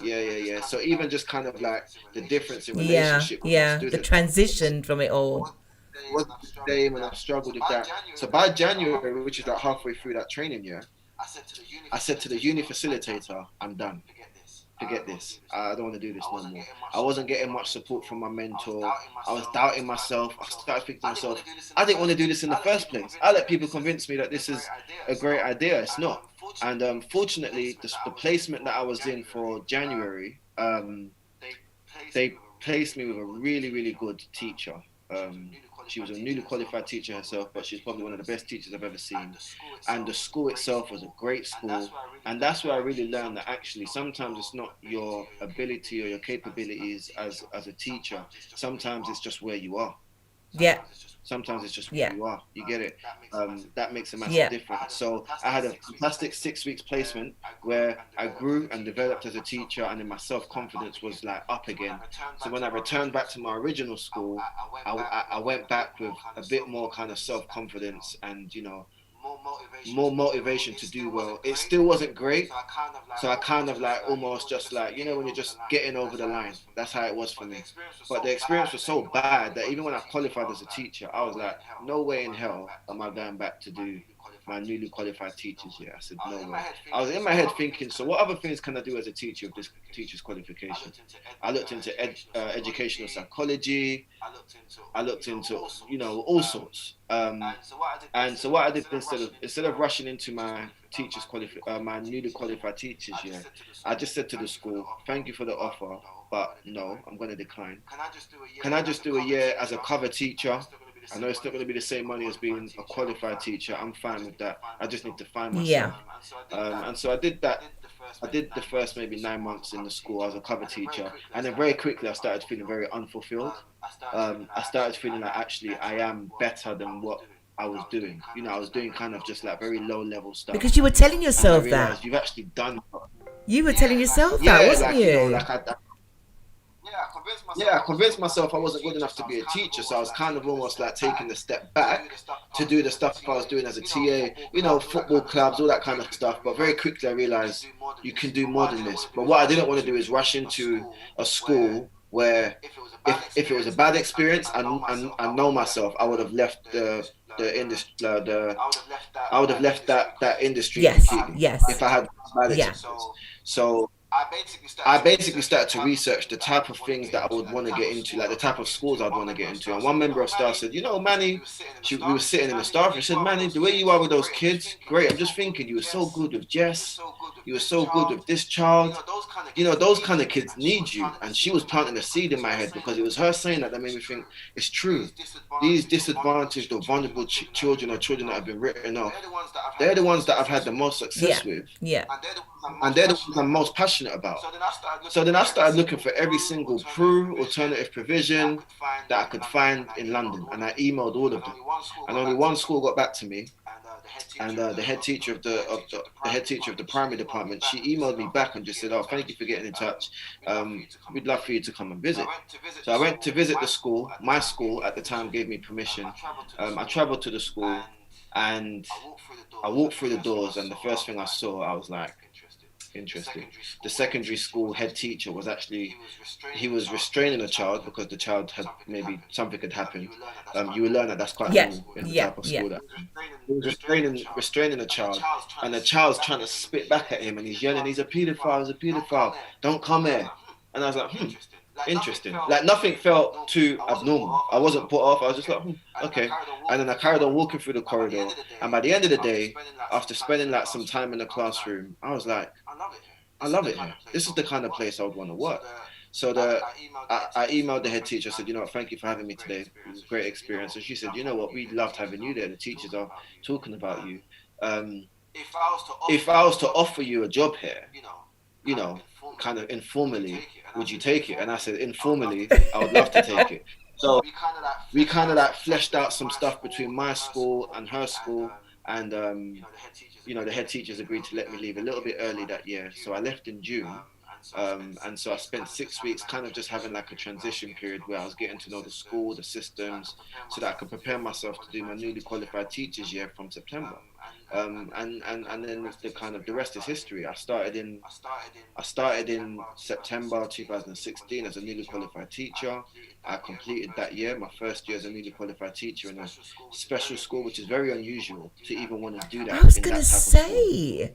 yeah. So even just kind of like the difference in relationship with the students, the transition from it all. Was the same, and I struggled with that. So by January, which is like halfway through that training year, I said to the uni facilitator, I'm done. Forget this. I don't want to do this no more. I wasn't getting much support from my mentor. I was doubting myself. I started thinking to myself, I didn't want to do this in the first place. I let people convince me that this is a great idea. It's not. And fortunately, the placement that I was in for January, they placed me with a really, really good teacher. She was a newly qualified teacher herself, but she's probably one of the best teachers I've ever seen. And the school itself was a great school. And that's where I really learned that actually sometimes it's not your ability or your capabilities as a teacher. Sometimes it's just where you are. Yeah. Sometimes it's just where you are. You get it? That makes a massive difference. So I had a fantastic 6 weeks placement where I grew and developed as a teacher, and then my self-confidence was like up again. So when I returned back to my original school, I went back with a bit more kind of self-confidence and, more motivation to do well. It still wasn't great, so I kind of like almost just like, when you're just getting over the line. That's how it was for me. But the experience was so bad that even when I qualified as a teacher, I was like, no way in hell am I going back to do my newly qualified teachers year. I said, no way. I was in my head thinking, so what other things can I do as a teacher with this teacher's qualification? I looked into educational psychology. I looked into, all sorts. And so what I did instead of rushing into my my newly qualified teachers year, I just said to the school, thank you for the offer, but no, I'm going to decline. Can I just do a year as a cover teacher? I know it's not going to be the same money as being a qualified teacher. I'm fine with that. I just need to find myself. And so I did that. I did the first maybe 9 months in the school as a cover teacher. And then very quickly, I started feeling very unfulfilled. I started feeling like actually I am better than what I was doing. I was doing kind of just like very low level stuff. Because you were telling yourself that. You've actually done. You were telling yourself that, wasn't you? yeah, I convinced myself I wasn't good enough to be a teacher, so I was kind of almost like taking a step back to do the stuff I was doing as a TA, you know, football clubs, all that kind of stuff. But very quickly I realized you can do more than this. But what I didn't want to do is rush into a school where if it was a bad experience and I know myself, I would have left the industry I would have left that industry completely if I had bad experience. So I basically started to research the type of things that I would want to get into, like the type of schools I'd want to get into. And one member of staff said, you know, Manny, we were sitting in the staff room. She said, Manny, the way you are with those kids, great. I'm just thinking you were so good with Jess. You were so good with this child. You know, those kind of kids need you. And she was planting a seed in my head because it was her saying that made me think it's true. These disadvantaged or vulnerable children or children that have been written off, they're the ones that I've had the most success with. Yeah. And they're the ones I'm most passionate about. So then I started looking for every single PRU, alternative provision that I could find in London, and I emailed all of them. And only one school got back to me, and the head teacher of the primary department, she emailed me back and just said, "Oh, thank you for getting in touch. We'd love for you to come and visit." So I went to visit the school. My school at the time gave me permission. I travelled to the school, and I walked through the doors, and the first thing I saw, I was like, interesting. The secondary school head teacher was actually, he was restraining a child because the child had maybe something had happened. You will learn that that's quite normal in the type of school that he was restraining a child, and the child's trying to spit back at him, and he's yelling, "He's a paedophile! He's a paedophile! Don't come here!" And I was like, interesting. Like nothing felt too abnormal. I wasn't put off. I was just like, okay. And then I carried on walking through the corridor. And by the end of the day, after spending like some time in the classroom, I was like, I love it here. This is the kind of place I would want to work. So I emailed the head teacher. I said, you know what, thank you for having me today. It was a great experience. And she said, you know what, we loved having you there. The teachers are talking about you. If I was to offer you a job here, you know, kind of informally, would you take it? And I said, informally, I would love to take it. So we kind of like fleshed out some stuff between my school and her school, and you know, the head teachers agreed to let me leave a little bit early that year. So I left in June. And so I spent 6 weeks kind of just having like a transition period where I was getting to know the school, the systems, so that I could prepare myself to do my newly qualified teachers year from September. And then the kind of the rest is history. I started in September 2016 as a newly qualified teacher. I completed that year, my first year as a newly qualified teacher in a special school, which is very unusual to even want to do that. I was going to say.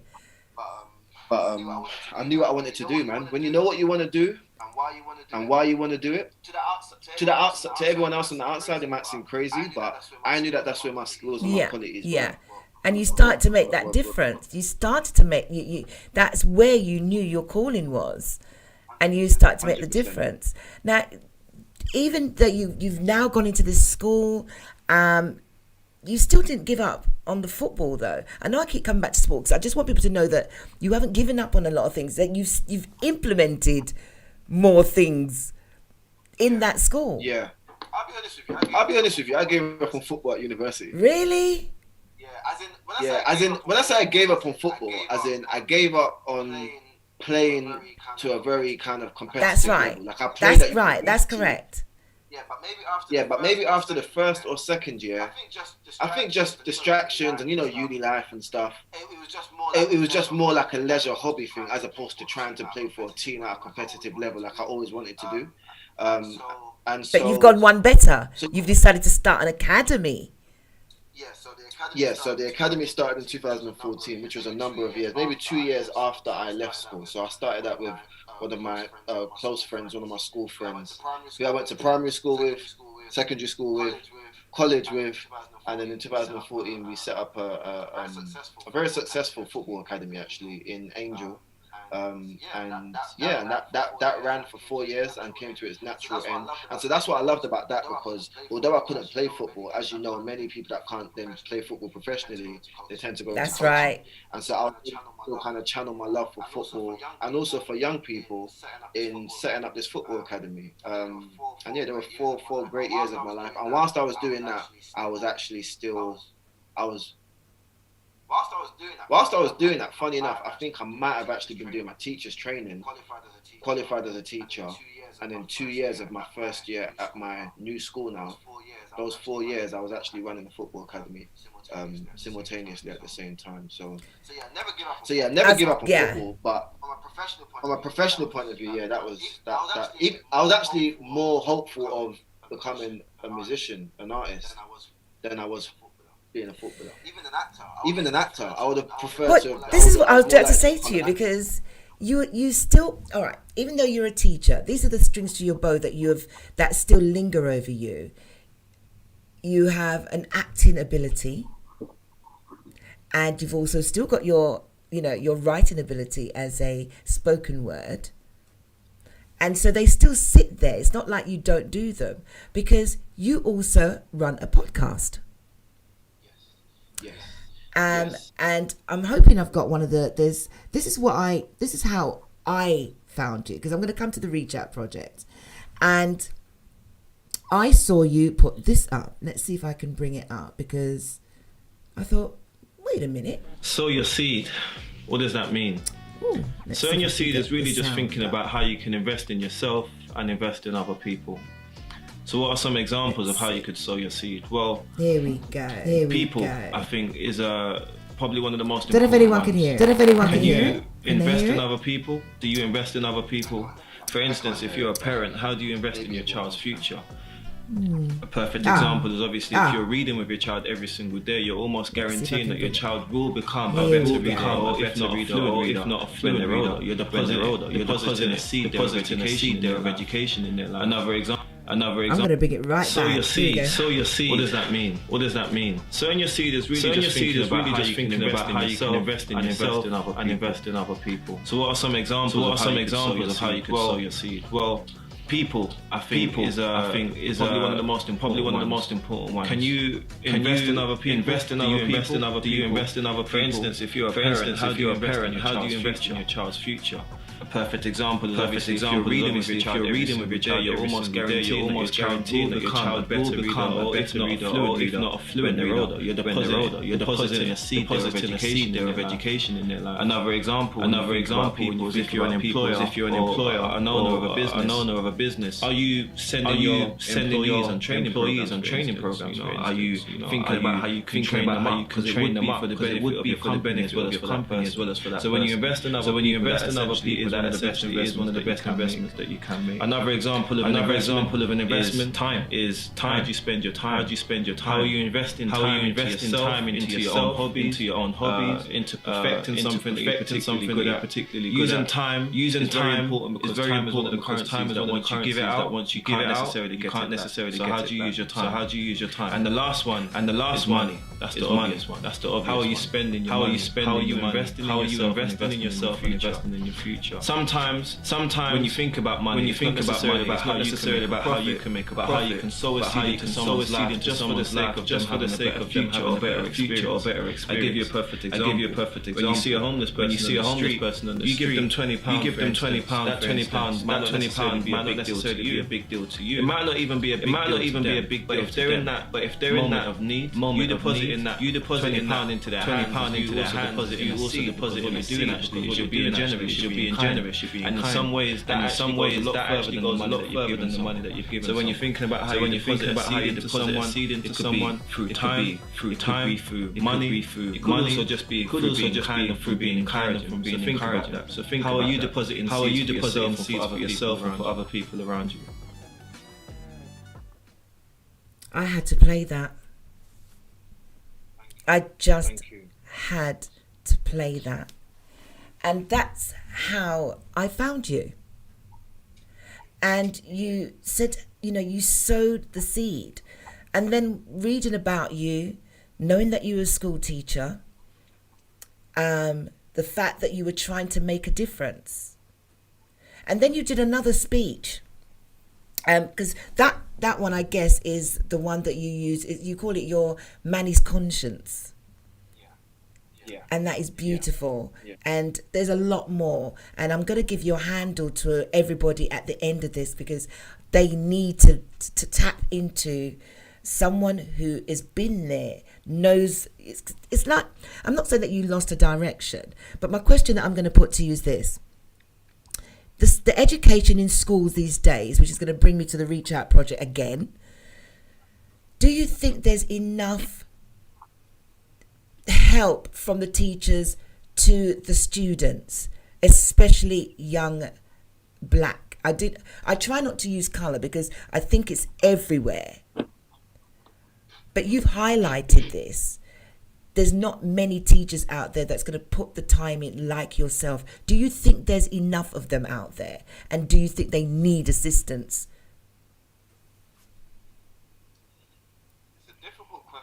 But I knew what I wanted to do, man. When you know what you want to do and why you want to do it, to everyone else on the outside, it might seem crazy, but I knew that that's where my skills and my qualities were. And you start to make that difference. You started to make you. That's where you knew your calling was, and you start to make 100%. The difference. Now, even though you've now gone into this school, you still didn't give up on the football, though. I know I keep coming back to sports. I just want people to know that you haven't given up on a lot of things. That you've implemented more things in that school. Yeah, I'll be honest with you. I gave up on football at university. Really? As in when I say I gave up on football, as in I gave up on playing to a very kind of competitive That's right. level. Like I played That's right. That's correct. But maybe after the first or second year, I think just distractions and, you know, uni life and stuff. It was just more like a leisure hobby thing as opposed to trying to play for a team at a competitive level like I always wanted to do. And so, but you've gone one better. You've decided to start an academy. So the academy started in 2014, which was a number of years, maybe 2 years after I left school. So I started that with one of my close friends, one of my school friends, who I went to primary school with, secondary school with, college with, and then in 2014 we set up a very successful football academy actually in Angel. And that ran for 4 years and came to its natural end. And so that's what I loved about that, because although I couldn't play football, as you know, many people that can't then play football professionally, they tend to go into coaching. Right. And so I'll still kind of channel my love for football and also for young people in setting up this football academy. And yeah, there were four great years of my life. And whilst I was doing that, I was whilst I was doing that, funny enough, I think I might have actually been doing my teacher's training, qualified as a teacher, and then 2 years of my first year at my new school now. Those 4 years, I was actually running a football academy simultaneously at the same time. So yeah, never give up on football. But from a professional point of view, yeah, that was that. I was actually more hopeful of becoming a musician, an artist, than I was being a footballer. Even an actor, I would have preferred to. This is what I was about to say to you, because you still, all right, even though you're a teacher, these are the strings to your bow that still linger over you. You have an acting ability, and you've also still got your writing ability as a spoken word. And so they still sit there. It's not like you don't do them, because you also run a podcast. Yes. And I'm hoping I've got one of this is how I found you, because I'm going to come to the Reach Out project, and I saw you put this up. Let's see if I can bring it up, because I thought, wait a minute. Sow your seed. What does that mean? Ooh, Sowing your seed is really just thinking about how you can invest in yourself and invest in other people. So what are some examples of how you could sow your seed? Well, here we go. People, I think, is probably one of the most important ones. Can you invest in other people? Do you invest in other people? For instance, if you're a parent, how do you invest in your child's future? A perfect example is obviously if you're reading with your child every single day, you're almost guaranteeing that your child will become a better reader, or if not a fluent reader. You're depositing a seed there of education in their life. Another example. I'm going to bring it right sow back. Sow your seed. What does that mean? Sowing your seed is really just thinking about how you can invest in yourself and invest in other people. So what are some examples of how you could sow your seed? Well, people, I think, is probably one of the most important ones. Can you invest in other people? Do you invest in other people? For instance, if you're a parent, how do you invest in your child's future? A perfect example is obviously if you're reading with your child, you're almost guaranteeing that your child will become a better reader, or if not a fluent reader. You're depositing a seed there of education in their life. Another example is if you're an employer, an owner of a business, are you sending your employees on training programs? Are you thinking about how you can train them up? Because it would be for the benefit of your company as well as for that. So when you invest in other people, that essentially is one of the best investments that you can make. Another example of an investment is time. How do you spend your time? How are you investing time into your own hobbies, into perfecting something that you're particularly good at. Using time is very important because time is that once you give it out, you can't necessarily get it. So how do you use your time? And the last one is money. That's the obvious one. How are you spending your money? How are you investing in yourself and investing in your future? Sometimes when you think about money, it's not necessarily about how you can make, about how you can sow a seed into someone's life just for the sake of future or better experience. I give you a perfect example. When you see a homeless person on the street, you give them £20. That £20 might not necessarily be a big deal to you. It might not even be a big deal. But if they're in that of need, you deposit in that £20 into their hands. You also deposit in what you're doing actually. You're being generous. And in some ways that actually goes a lot further than the money that you've given. So when you're thinking about how you deposit a seed into someone, through time, through money, it could also just be through being kind and from being encouraged. So think how are you depositing seeds for yourself and for other people around you? I had to play that. I just had to play that. And that's how I found you. And you said, you sowed the seed. And then reading about you, knowing that you were a school teacher, the fact that you were trying to make a difference. And then you did another speech. Because that one, I guess, is the one that you use. You call it your Manny's conscience. Yeah. And that is beautiful. Yeah. And there's a lot more. And I'm going to give your handle to everybody at the end of this, because they need to tap into someone who has been there, knows. It's not, I'm not saying that you lost a direction, but my question that I'm going to put to you is this. The education in schools these days, which is going to bring me to the Reach Out project again, do you think there's enough help from the teachers to the students, especially young black? I try not to use colour because I think it's everywhere. But you've highlighted this. There's not many teachers out there that's going to put the time in like yourself. Do you think there's enough of them out there? And do you think they need assistance?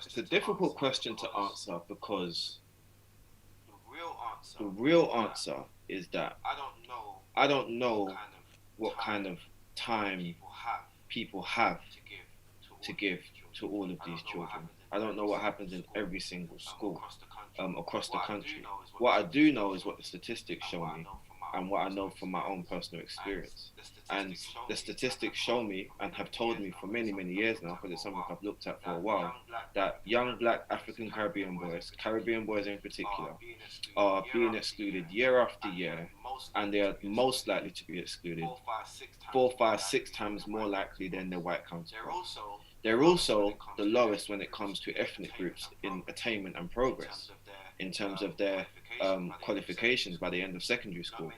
It's a difficult question to answer because the real answer is that I don't know what kind of time people have to give to all of these children. I don't know what happens in every single school across the country. What I do know is what the statistics show me and what I know from my own personal experience. And the statistics show me and have told me for many, many years now, because it's something I've looked at for a while, that young black African Caribbean boys in particular, are being excluded year after year, and they are most likely to be excluded 4, 5, 6 times more likely than their white counterparts. They're also the lowest when it comes to ethnic groups in attainment and progress in terms of their qualifications by the end of secondary school.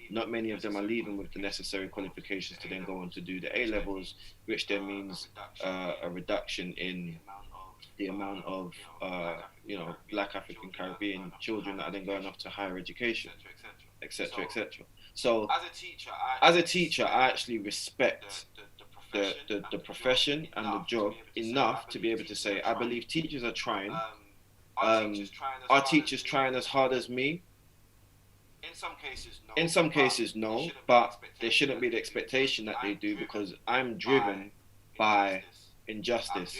Not many of them are leaving with the necessary qualifications to then go on to do the A-levels, which then means a reduction in the amount of black African Caribbean children that are then going off to higher education, etc., etc. So as a teacher, I actually respect the profession and the job enough to be able to say, I believe teachers are trying. Are teachers trying as hard as me? In some cases, no, but there shouldn't be the expectation that they do, because I'm driven by injustice.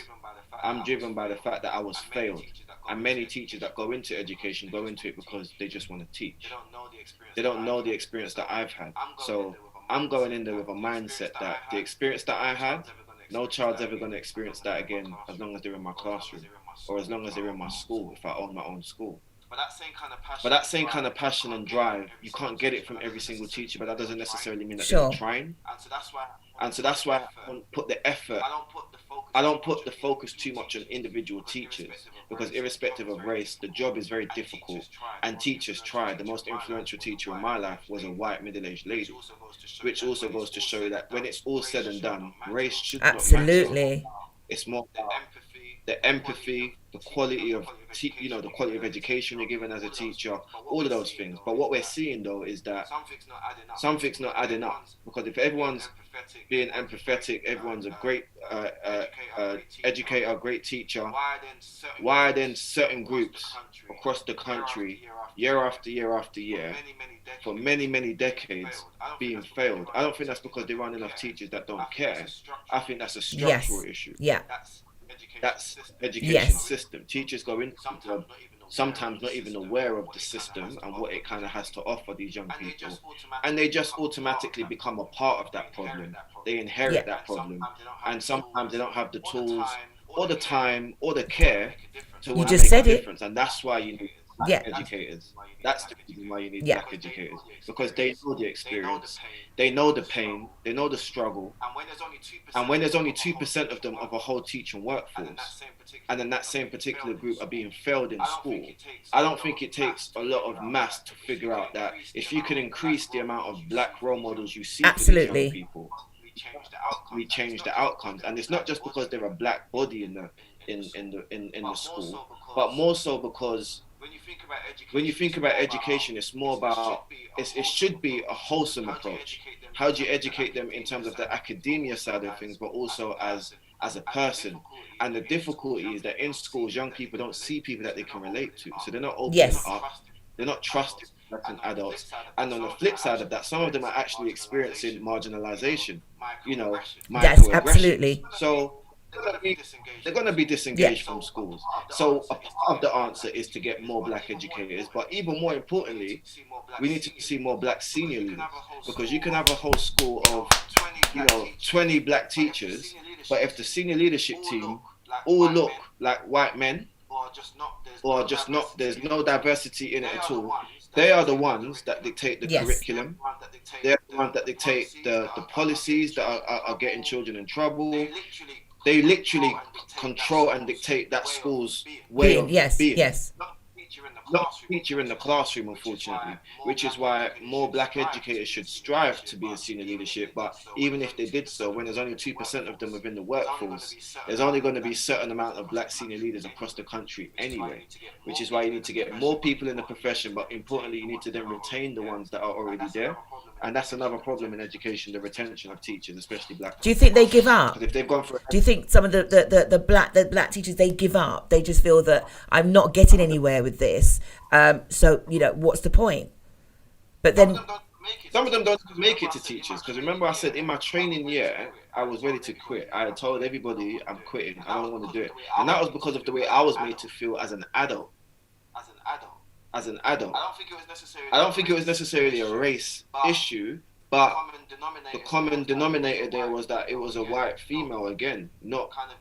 I'm driven by the fact that I was failed. And many teachers that go into education go into it because they just want to teach. They don't know the experience that I've had. So I'm going in there with a mindset that the experience that I had, no child's ever going to experience that again as long as they're in my classroom or as long as they're in my school, if I own my own school. But that same kind of passion and drive, you can't get it from every single teacher, but that doesn't necessarily mean that they're trying. And so that's why I don't put the effort, I don't put the focus too much on individual teachers, because irrespective of race, the job is very difficult and teachers try. The most influential teacher in my life was a white middle-aged lady, which also goes to show that when it's all said and done, race should not matter. It's more about the empathy, the quality of the quality of education you're given as a teacher, all of those things. But what we're seeing though is that something's not adding up, because if everyone's being empathetic, everyone's a great educator, great teacher, why are then certain groups across the country, year after year after year, for many, many decades, being failed? I don't think that's because there aren't enough teachers that don't care. I think that's a structural issue. Yeah. That's education system. Teachers go into the job sometimes not even aware of the system and what it kind of has to offer these young people, and they just automatically become a part of that problem. They inherit that problem, and sometimes they don't have the tools or the time or the care to make a difference. And that's why you need black educators. That's the reason why you need black educators, because they know the experience, they know the pain, they know the struggle. And when there's only 2% of them of a whole teaching workforce, and then that same particular group are being failed in school, I don't think it takes a lot of mass to figure out that if you can increase the amount of black role models you see for these young people, we change the outcomes. And it's not just because they're a black body in the school, but more so because when you think about education, it's more about, it should be a wholesome approach. How do you educate them in terms of the academia side of things, but also as a person? And the difficulty is that in schools, young people don't see people that they can relate to. So they're not opening up, they're not trusting adults. And on the flip side of that, some of them are actually experiencing marginalization, Yes, absolutely. So they're going to be disengaged from schools. So a part of the answer is to get more black educators, but even more importantly, we need to see more black senior leaders, because you can have a whole school of 20 black teachers, but if the senior leadership team all look like white men, or just not, there's no diversity in it at all, they are the ones that dictate the curriculum. They're the ones that dictate the policies that are getting children in trouble. They literally control and dictate that school's way of being. Not a teacher in the classroom, unfortunately, which is why more black educators should strive to be in senior leadership. But even if they did so, when there's only 2% of them within the workforce, there's only going to be a certain amount of black senior leaders across the country anyway, which is why you need to get more people in the profession, but importantly, you need to then retain the ones that are already there. And that's another problem in education, the retention of teachers, especially black. Do you think they give up? If they've gone for, do you think some of the black teachers, they give up? They just feel that I'm not getting anywhere with this. So, you know, what's the point? But then some of them don't make it to teachers, because remember I said in my training year, I was ready to quit. I had told everybody I'm quitting. I don't want to do it. And that was because of the way I was made to feel as an adult. I don't think it was necessarily a race issue, but the common denominator there was that it was a white female again, not kind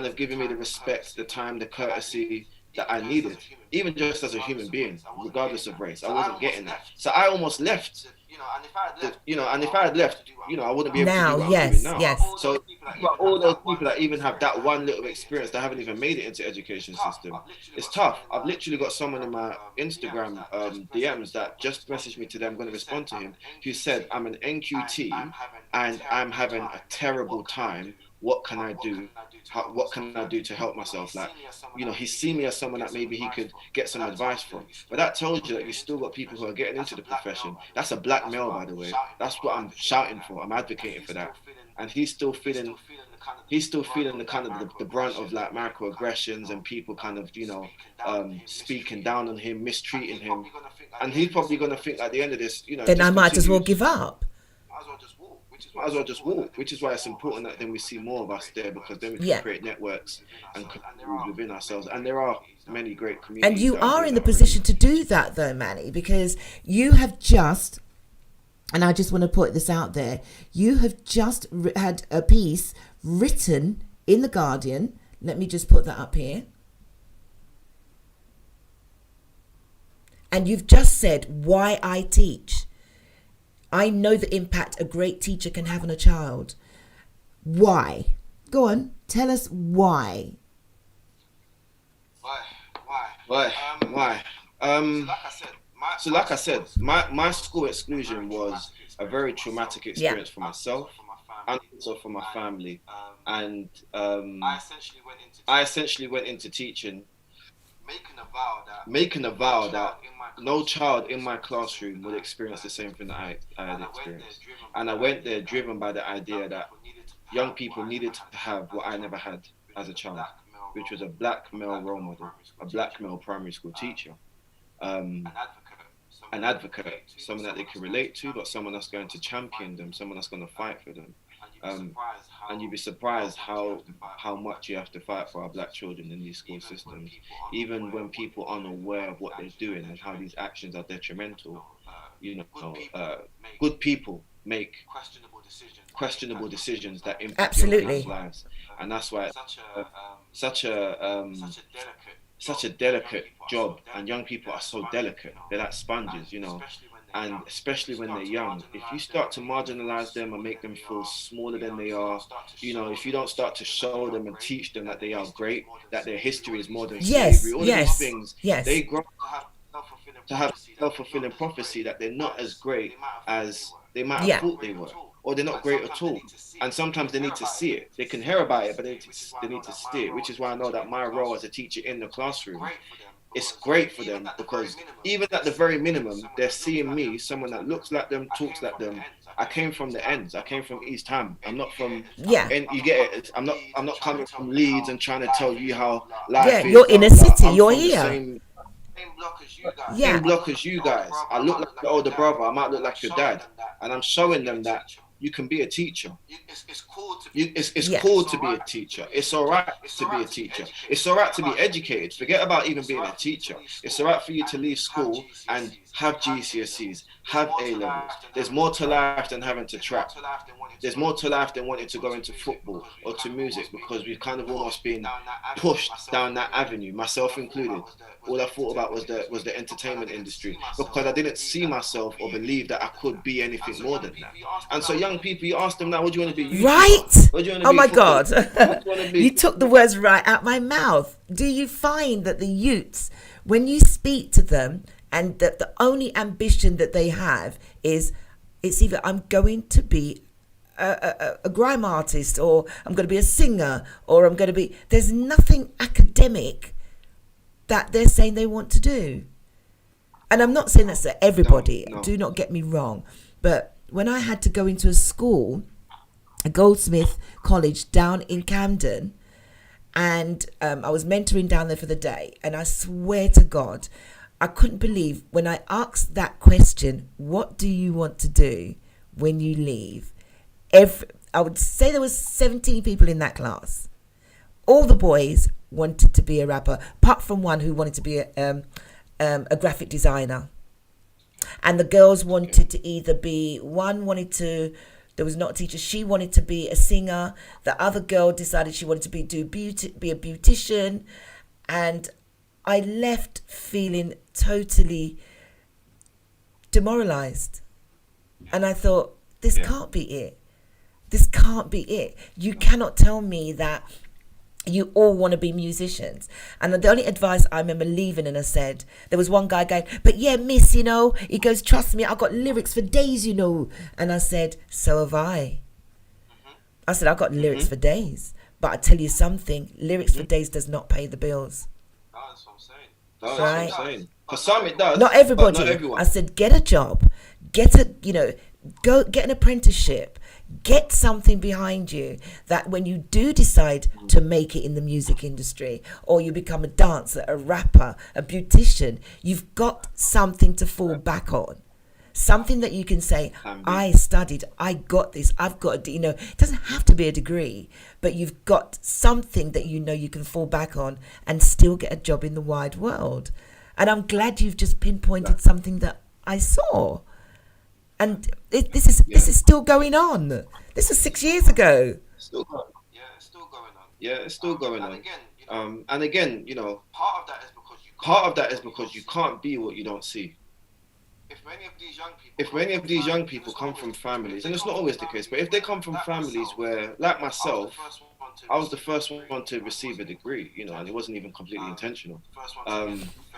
of giving me the respect, the time, the courtesy that I needed, even just as a human being, regardless of race. I wasn't getting that. So I almost left. And if I had left, I wouldn't be able to do what I'm doing now. Yes. So all those people that even have that one little experience that haven't even made it into education system, it's tough. I've literally got someone in my Instagram DMs that just messaged me today. I'm going to respond to him, who said, I'm an NQT and I'm having a terrible time. What can I do? What can I do to help myself? Like, he's seen me as someone that maybe he could get some advice from. But that tells you that you still got people who are getting into the profession. That's a black male, by the way. That's what I'm shouting for. I'm advocating for that. And he's still feeling the kind of the brunt of like microaggressions and people kind of, speaking down on him, mistreating him. And he's probably going to think at the end of this, then I might as well give up. Might as well just walk, which is why it's important that then we see more of us there, because then we can create networks and communities within ourselves. And there are many great communities. And you are in the position to do that, though, Manny, because you have just, and I just want to put this out there, you have just had a piece written in The Guardian. Let me just put that up here. And you've just said, why I teach. I know the impact a great teacher can have on a child. Why? Go on, tell us why. Why? So like I said, my school exclusion was a very traumatic experience for myself and also for my family. And I essentially went into teaching, making a vow that no child in my classroom would experience the same thing that I had experienced. And I went there driven by the idea that young people needed to have what I never had as a child, which was a black male role model, a black male primary school teacher, an advocate, someone that they can relate to, but someone that's going to champion them, someone that's going to fight for them. And you'd be surprised how much you have to fight for our black children in these school systems, even when people aren't aware of what they're doing and how these actions are detrimental. Good people make questionable decisions that impact people's lives, and that's why it's such a delicate job. And young people are so delicate; they're like sponges, And especially when they're young, if you start to marginalize them and make them feel smaller than they are, if you don't start to show them and teach them that they are great, that their history is more than slavery, all of these things, they grow to have self-fulfilling prophecy that they're not as great as they might have thought they were, or they're not great at all. And sometimes they need to see it. They can hear about it, but they need to see it, which is why I know that my role as a teacher in the classroom, it's great for them, because even at the very minimum, they're seeing me, someone that looks like them, talks like them. I came from the ends. I came from East Ham. I'm not from. And you get it. I'm not coming from Leeds and trying to tell you how life is. You're in a city. You're here. Same block as you guys. I look like your older brother. I might look like your dad, and I'm showing them that you can be a teacher. It's cool to be a teacher. It's all right to be a teacher. It's all right to be educated. Forget about even being a teacher. It's all right for you to leave school and have GCSEs, have A levels. There's more to life than having to trap. There's more to life than wanting to go into football or to music, because we've kind of almost been pushed down that avenue, myself included. All I thought about was the entertainment industry, because I didn't see myself or believe that I could be anything more than that. And so young people, you ask them now, what do you want to be? Right? What do you want to Oh be? my Football? God. What do you want to be? You took the words right out my mouth. Do you find that the youths, when you speak to them, and that the only ambition that they have is, it's either I'm going to be a grime artist, or I'm going to be a singer, or I'm going to be... There's nothing academic that they're saying they want to do. And I'm not saying that's for everybody. No. Do not get me wrong. But when I had to go into a school, a Goldsmith College down in Camden, and I was mentoring down there for the day, and I swear to God, I couldn't believe when I asked that question, what do you want to do when you leave? I would say there was 17 people in that class. All the boys wanted to be a rapper, apart from one who wanted to be a graphic designer. And the girls wanted to either be, there was not a teacher, she wanted to be a singer. The other girl decided she wanted to be a beautician. And I left feeling totally demoralized. And I thought, this can't be it. This can't be it. You cannot tell me that you all want to be musicians. And the only advice I remember leaving, and I said, there was one guy going, but yeah, miss, he goes, trust me, I've got lyrics for days, And I said, so have I. I said, I've got lyrics for days. But I tell you something, lyrics for days does not pay the bills. That's what I'm saying. That's what I'm saying. For some it does. Not everybody. But not everyone. I said, get a job, go get an apprenticeship, get something behind you that when you do decide to make it in the music industry, or you become a dancer, a rapper, a beautician, you've got something to fall back on. Something that you can say, I studied, I got this, I've got it doesn't have to be a degree, but you've got something that you can fall back on and still get a job in the wide world. And I'm glad you've just pinpointed something that I saw. And this is still going on. This was 6 years ago. Still going. Yeah, it's still going on. Yeah, it's still going on. And again, part of that is because you can't be what you don't see. If many of these young people come from families, and it's not always the case, but if they come from families where, like myself, I was the first one to receive a degree, and it wasn't even completely intentional.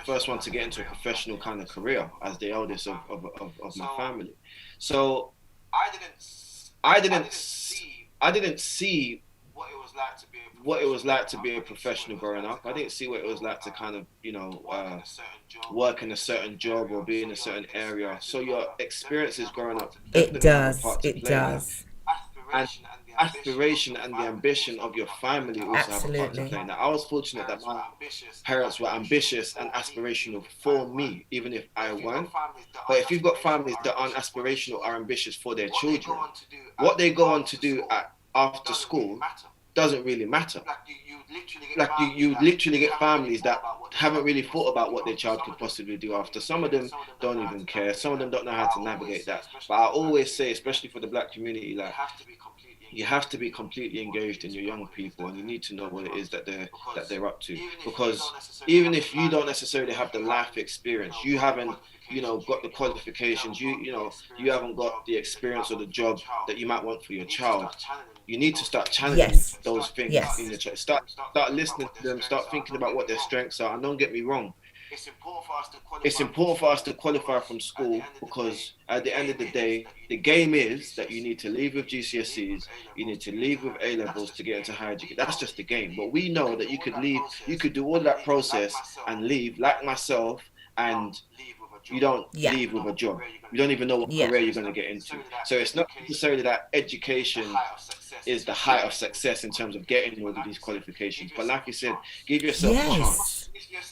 First one to get into a professional kind of career as the eldest of my family. So I didn't see what it was like to be a professional growing up. I didn't see what it was like to kind of, work in a certain job or be in a certain area. So your experiences growing up, it does. And aspiration and the ambition of your family also have a part to play. Now, I was fortunate that my parents were ambitious and aspirational for me, even if I weren't. But if you've got families that aren't aspirational or ambitious for their children, what they go on to do after school doesn't really matter. You literally get families that haven't really thought about what their child could possibly do after. Some of them don't even care. Some of them don't know how to navigate that. But I always say, especially for the black community, like, you have to be completely engaged in your young people, and you need to know what it is that they're up to. Because even if you don't necessarily have the life experience, you haven't got the qualifications, you haven't got the experience or the job that you might want for your child, you need to start challenging those things in your child. Start listening to them, start thinking about what their strengths are. And don't get me wrong, it's important for us to qualify from school, because at the end of the day, the game is that you need to leave with GCSEs, you need to leave with A levels to get into higher education. That's just the game. But we know that you could do all that process and leave, like myself, and you don't leave with a job. You don't even know what career you're going to get into. So it's not necessarily that education is the height of success in terms of getting all of these qualifications. But like you said, give yourself a chance.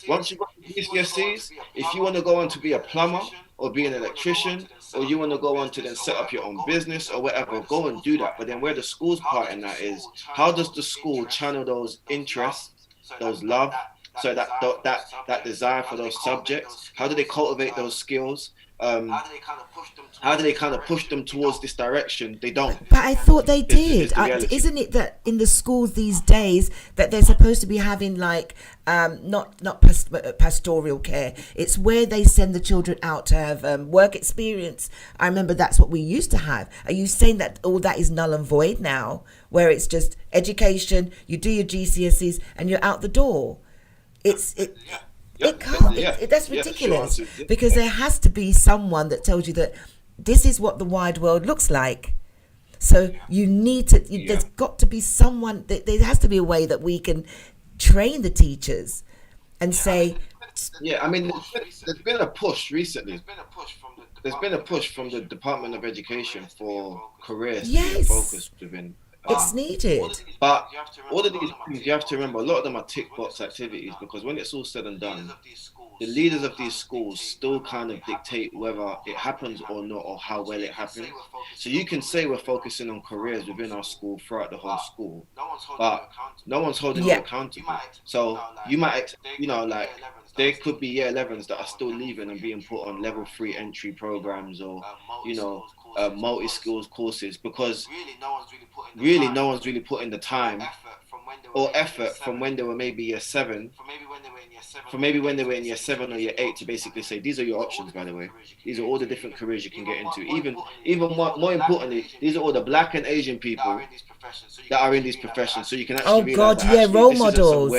Once you've got the GCSEs, if you want to go on to be a plumber or be an electrician, or you want to go on to then set up your own business or whatever, go and do that. But then where the school's part in that is, how does the school channel those interests, those love, so that desire for those subjects? How do they cultivate those skills? how do they kind of push them towards this direction? They don't. But I thought they did. It's the reality. Isn't it that in the schools these days that they're supposed to be having like not pastoral care? It's where they send the children out to have work experience. I remember that's what we used to have. Are you saying that all that is null and void now, where it's just education? You do your GCSEs and you're out the door. It can't. That's ridiculous, because there has to be someone that tells you that this is what the wide world looks like. So you need to. There's got to be someone. There has to be a way that we can train the teachers and say. Yeah, I mean, there's been a push recently. There's been a push from the Department of Education for careers to be focused within. It's needed. But all of these things, you have to remember, a lot of them are tick box activities, because when it's all said and done, the leaders of these schools still kind of dictate whether it happens or not, or how well it happens. So you can say we're focusing on careers within our school throughout the whole school, but no one's holding you accountable. So you might, like, there could be year 11s that are still leaving and being put on level 3 entry programs, or multi-skills courses, because really no one's really putting the time or effort from when they were maybe year 7, from maybe when they were in year 7 or year 8, to basically say, these are your options, by the way. These are all the different careers you can get into. Even more importantly, these are all the Black and Asian people that are in these professions. So you can actually realize that role models.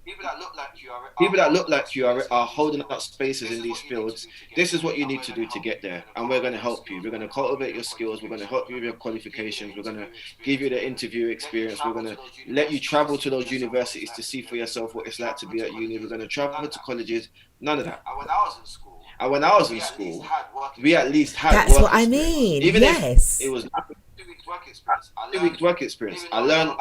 People that look like you are holding up spaces in these fields. This is what you need to do to get there, and we're going to help you. We're going to cultivate your skills. We're going to help you with your qualifications. We're going to give you the interview experience. We're going to let you travel to those universities to see for yourself what it's like to be at uni. We're going to travel to colleges. None of that. And when I was in school, we at least had. That's what I mean. Even yes. if it was 2 weeks work experience. I learned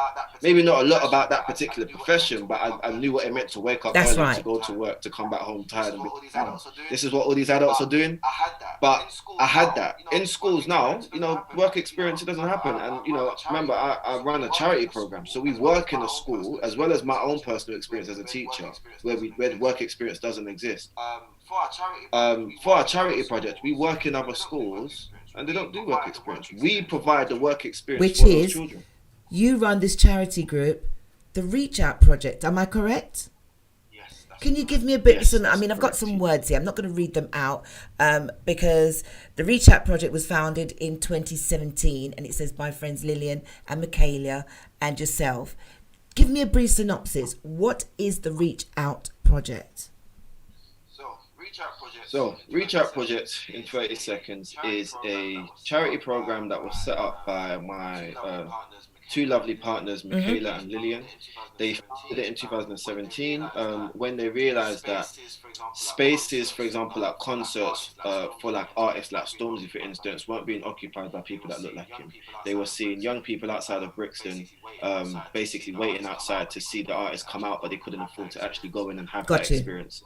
maybe not a lot about that particular profession, but I knew what it meant to wake up early, to go to work, to come back home tired and be, this is what all these adults are doing. But I had that. In schools now, work experience, it doesn't happen. And, remember, I run a charity program. So we work in a school, as well as my own personal experience as a teacher, where work experience doesn't exist. For our charity project, we work in other schools, and they don't do work experience. We provide the work experience for those children. You run this charity group, the Reach Out Project. Am I correct? Yes. Can you give me a bit? I've got some words here. I'm not going to read them out because the Reach Out Project was founded in 2017, and it says by friends Lillian and Michaela and yourself. Give me a brief synopsis. What is the Reach Out Project? So, Reach Out Project, in 30 seconds, is a charity program that was set up by my two lovely partners, Michaela and Lillian. They did it in 2017 when they realized that spaces, for example, like concerts for like artists like Stormzy, for instance, weren't being occupied by people that look like him. They were seeing young people outside of Brixton basically waiting outside to see the artists come out, but they couldn't afford to actually go in and have that experience.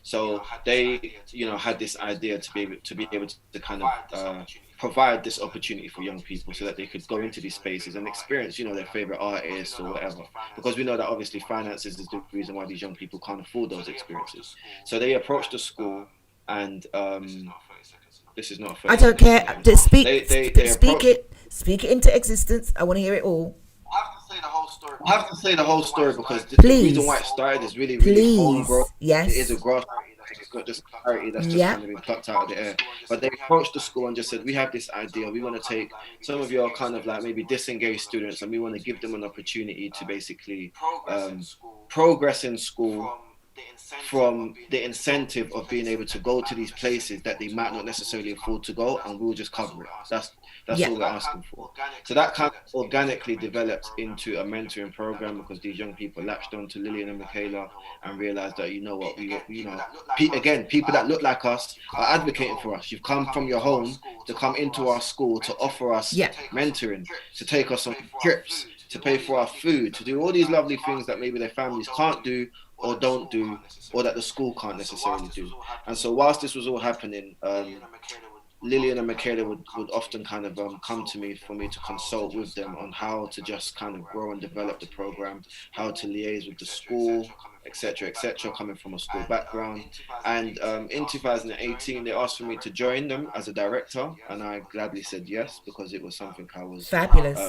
So they, had this idea to be able to kind of provide this opportunity for young people so that they could go into these spaces and experience, their favorite artists or whatever. Because we know that obviously finances is the reason why these young people can't afford those experiences. So they approached the school and this is not a I don't care. Just speak it into existence. I want to hear it all. I have to say the whole story because the reason why it started is really homegrown. Yes. It is a grassroots. It's not just clarity that's just kind of been plucked out of the air. But they approached the school and just said, we have this idea. We want to take some of your kind of like maybe disengaged students and we want to give them an opportunity to basically progress in school from the incentive of being able to go to these places that they might not necessarily afford to go, and we'll just cover it. That's all we're asking for. So that kind of organically developed into a mentoring program because these young people latched on to Lillian and Michaela and realized that, people that look like us are advocating for us. You've come from your home to come into our school to offer us mentoring, to take us on trips, to pay for our food, to do all these lovely things that maybe their families can't do or don't do, or that the school can't necessarily do. And so whilst this was all happening, Lillian and Michaela would often kind of come to me for me to consult with them on how to just kind of grow and develop the program, how to liaise with the school, etc., coming from a school background. And in 2018, they asked for me to join them as a director, and I gladly said yes, because it was something I was Fabulous.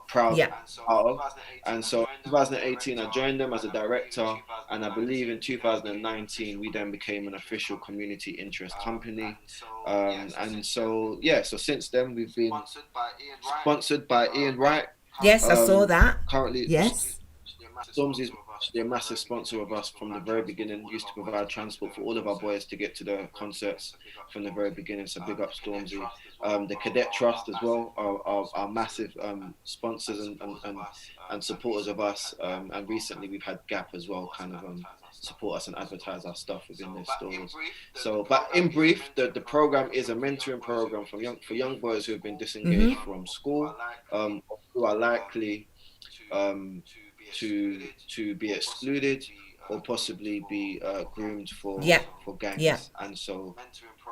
proud Yeah. of. And so in 2018, I joined them as a director, and I believe in 2019, we then became an official community interest company. And so, yeah, so since then, we've been sponsored by Ian Wright. Yes, I saw that. Currently, Yes. Stormzy's actually a massive sponsor of us from the very beginning. Used to provide transport for all of our boys to get to the concerts from the very beginning. So big up Stormzy. The Cadet Trust as well are massive sponsors and supporters of us. And recently we've had Gap as well kind of support us and advertise our stuff within their stores. So, but in brief, the program is a mentoring program for young boys who have been disengaged from school, who are likely to be excluded or possibly be groomed for gangs. And so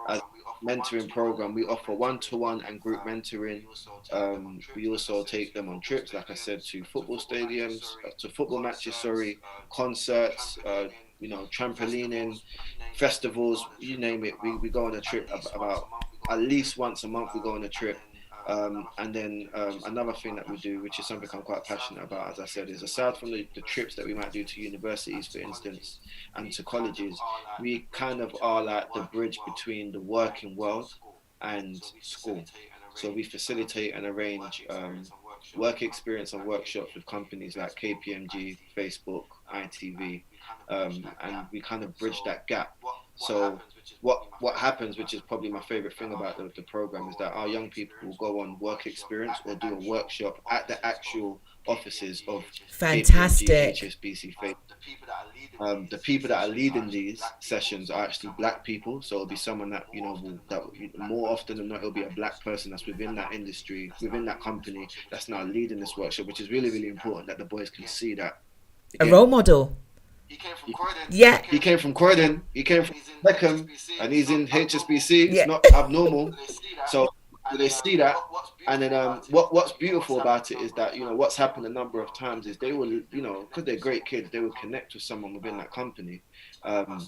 as mentoring program, we offer one-to-one and group mentoring. We also take them on trips, like I said, to football stadiums, to football matches, concerts, trampolining, festivals, you name it. We go on a trip about at least once a month. We go on a trip. And then another thing that we do, which is something I'm quite passionate about, as I said, is aside from the trips that we might do to universities, for instance, and to colleges, we kind of are like the bridge between the working world and school. So we facilitate and arrange work experience and workshops with companies like KPMG, Facebook, ITV, and we kind of bridge that gap. So what happens, which is probably my favorite thing about the program, is that our young people will go on work experience or do a workshop at the actual offices of fantastic KPMG, HSBC, Facebook. The people that are leading these sessions are actually black people, so it'll be someone that more often than not, it'll be a black person that's within that industry, within that company, that's now leading this workshop, which is really, really important that the boys can see that. Again, a role model. He came from Croydon. Yeah. He came from Croydon. He came from Beckham, and he's in HSBC. Yeah. It's not abnormal. So they see that, and then what's beautiful about it is that what's happened a number of times is they will because they're great kids, they will connect with someone within that company, and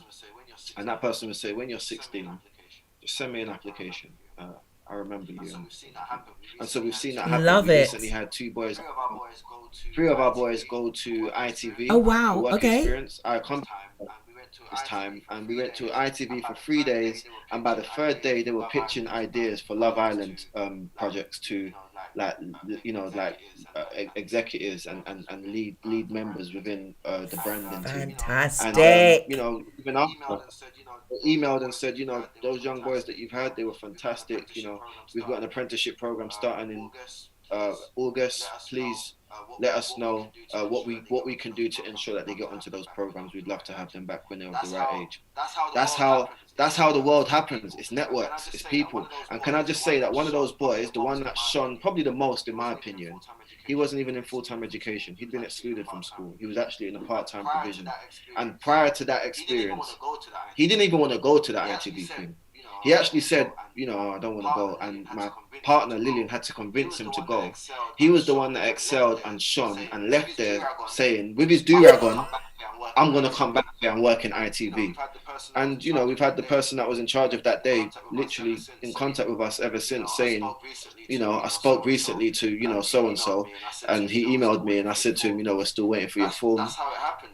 that person will say, when you're 16, just send me an application. I remember you. And so we've seen that happen. Love we it. recently had three of our boys go to ITV. Oh wow! Okay. Experience. I come this time, and we went to ITV for 3 days, and by the third day they were pitching ideas for Love Island projects to executives and lead members within the branding team. Fantastic. And even after, they emailed and said, those young boys that you've had, they were fantastic. We've got an apprenticeship program starting in August. Please let us know what we can do to ensure that they get onto those programs. We'd love to have them back when they're of the right age. That's how the world happens. It's networks, it's people. And can I just say that one of those boys, the one that shone probably the most in my opinion, he wasn't even in full-time education. He'd been excluded from school. He was actually in a part-time provision. And prior to that experience, he didn't even want to go to that ITV thing. He actually said, I don't want to go. And my partner, Lillian, had to convince him to go. He was the one that excelled and shone and left there saying, with his do-rag on, I'm going to come back here and work in ITV. And, we've had the person that was in charge of that day literally in contact with us ever since, saying, I spoke recently to, so-and-so, and he emailed me and I said to him, we're still waiting for your form.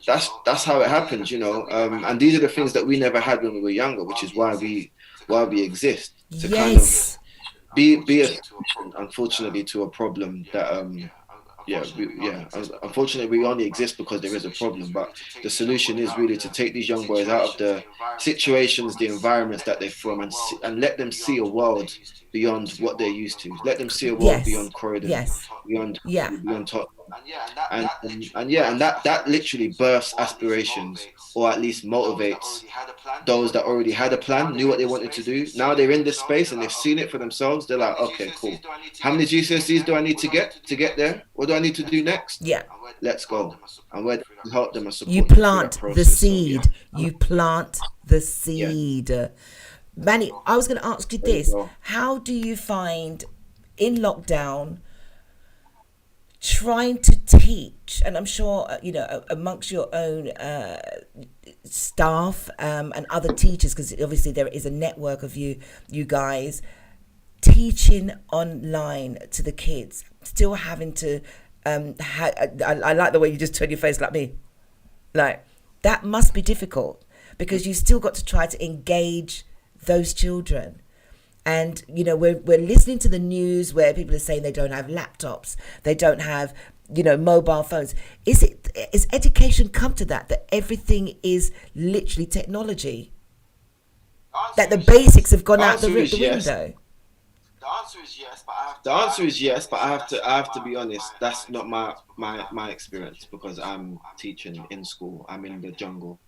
That's how it happens, and these are the things that we never had when we were younger, which is why we exist, to kind of be a unfortunately to a problem that unfortunately we only exist because there is a problem, but the solution is really to take these young boys out of the situations, the environments that they're from, and let them see a world beyond what they're used to. Let them see a world beyond Croydon, beyond Tottenham. And that literally births aspirations, or at least motivates those that already had a plan, knew what they wanted to do. Now they're in this space and they've seen it for themselves. They're like, okay, cool. How many GCSEs do I need to get there? What do I need to do next? Yeah. Let's go. And where we help them and support you them plant through that the process. seed. So, you plant the seed. Manny, I was going to ask you There you this. go. How do you find in lockdown trying to teach, and I'm sure, amongst your own staff and other teachers, because obviously there is a network of you guys, teaching online to the kids, still having to, I like the way you just turn your face like me. Like, that must be difficult because you still got to try to engage those children. And, we're listening to the news where people are saying they don't have laptops, they don't have, mobile phones. Is education come to that everything is literally technology? That the basics have gone out the window? The answer is yes, but I have to be honest. That's not my experience because I'm teaching in school. I'm in the jungle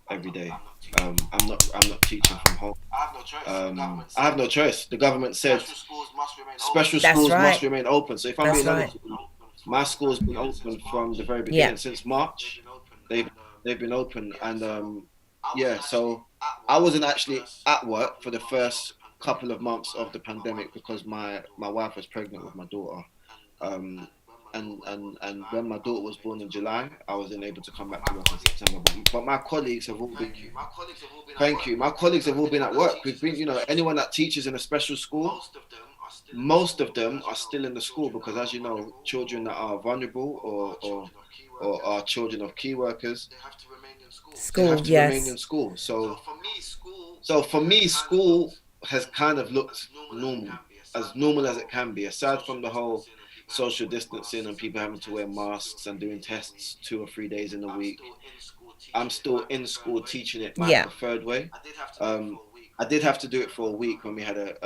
every day. I'm not teaching from home. I have no choice. The government said special schools must remain open. So if I'm being honest, my school's been open from the very beginning. Since March. They've been open, and so I wasn't actually at work for the first couple of months of the pandemic because my wife was pregnant with my daughter, and when my daughter was born in July, I wasn't able to come back to work in September. But my colleagues have all been. Thank you. My colleagues have all been at work. We've been, anyone that teaches in a special school, most of them are still in the school because, as you know, children that are vulnerable or are children of key workers, they have to remain in school. So for me, school has kind of looked normal as it can be, aside from the whole social distancing and people having to wear masks and doing tests 2 or 3 days in a week. I'm still in school teaching it my preferred way. I did have to do it for a week when we had a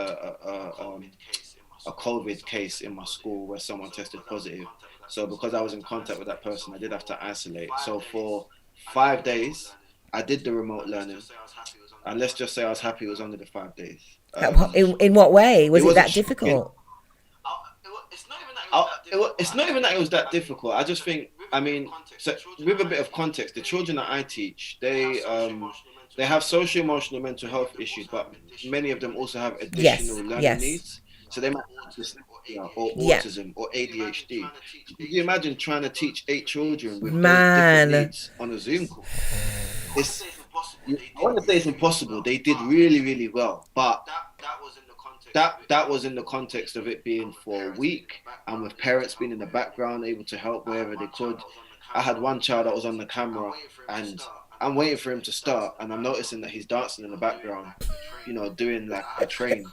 COVID case in my school where someone tested positive. So because I was in contact with that person, I did have to isolate. So for 5 days, I did the remote learning. And let's just say I was happy it was only the 5 days. In what way? Was it that difficult? It's not even that it was that difficult. I just think, so with a bit of context, the children that I teach, they have social, emotional, mental health issues, but many of them also have additional learning needs. So they might have dyslexia or autism or ADHD. Can you imagine trying to teach 8 children with those different needs on a Zoom call? I want to say it's impossible. They did really, really well, but that was in the context of it being for a week and with parents being in the background able to help wherever they could. I had one child that was on the camera and I'm waiting for him to start and I'm noticing that he's dancing in the background, doing like a train.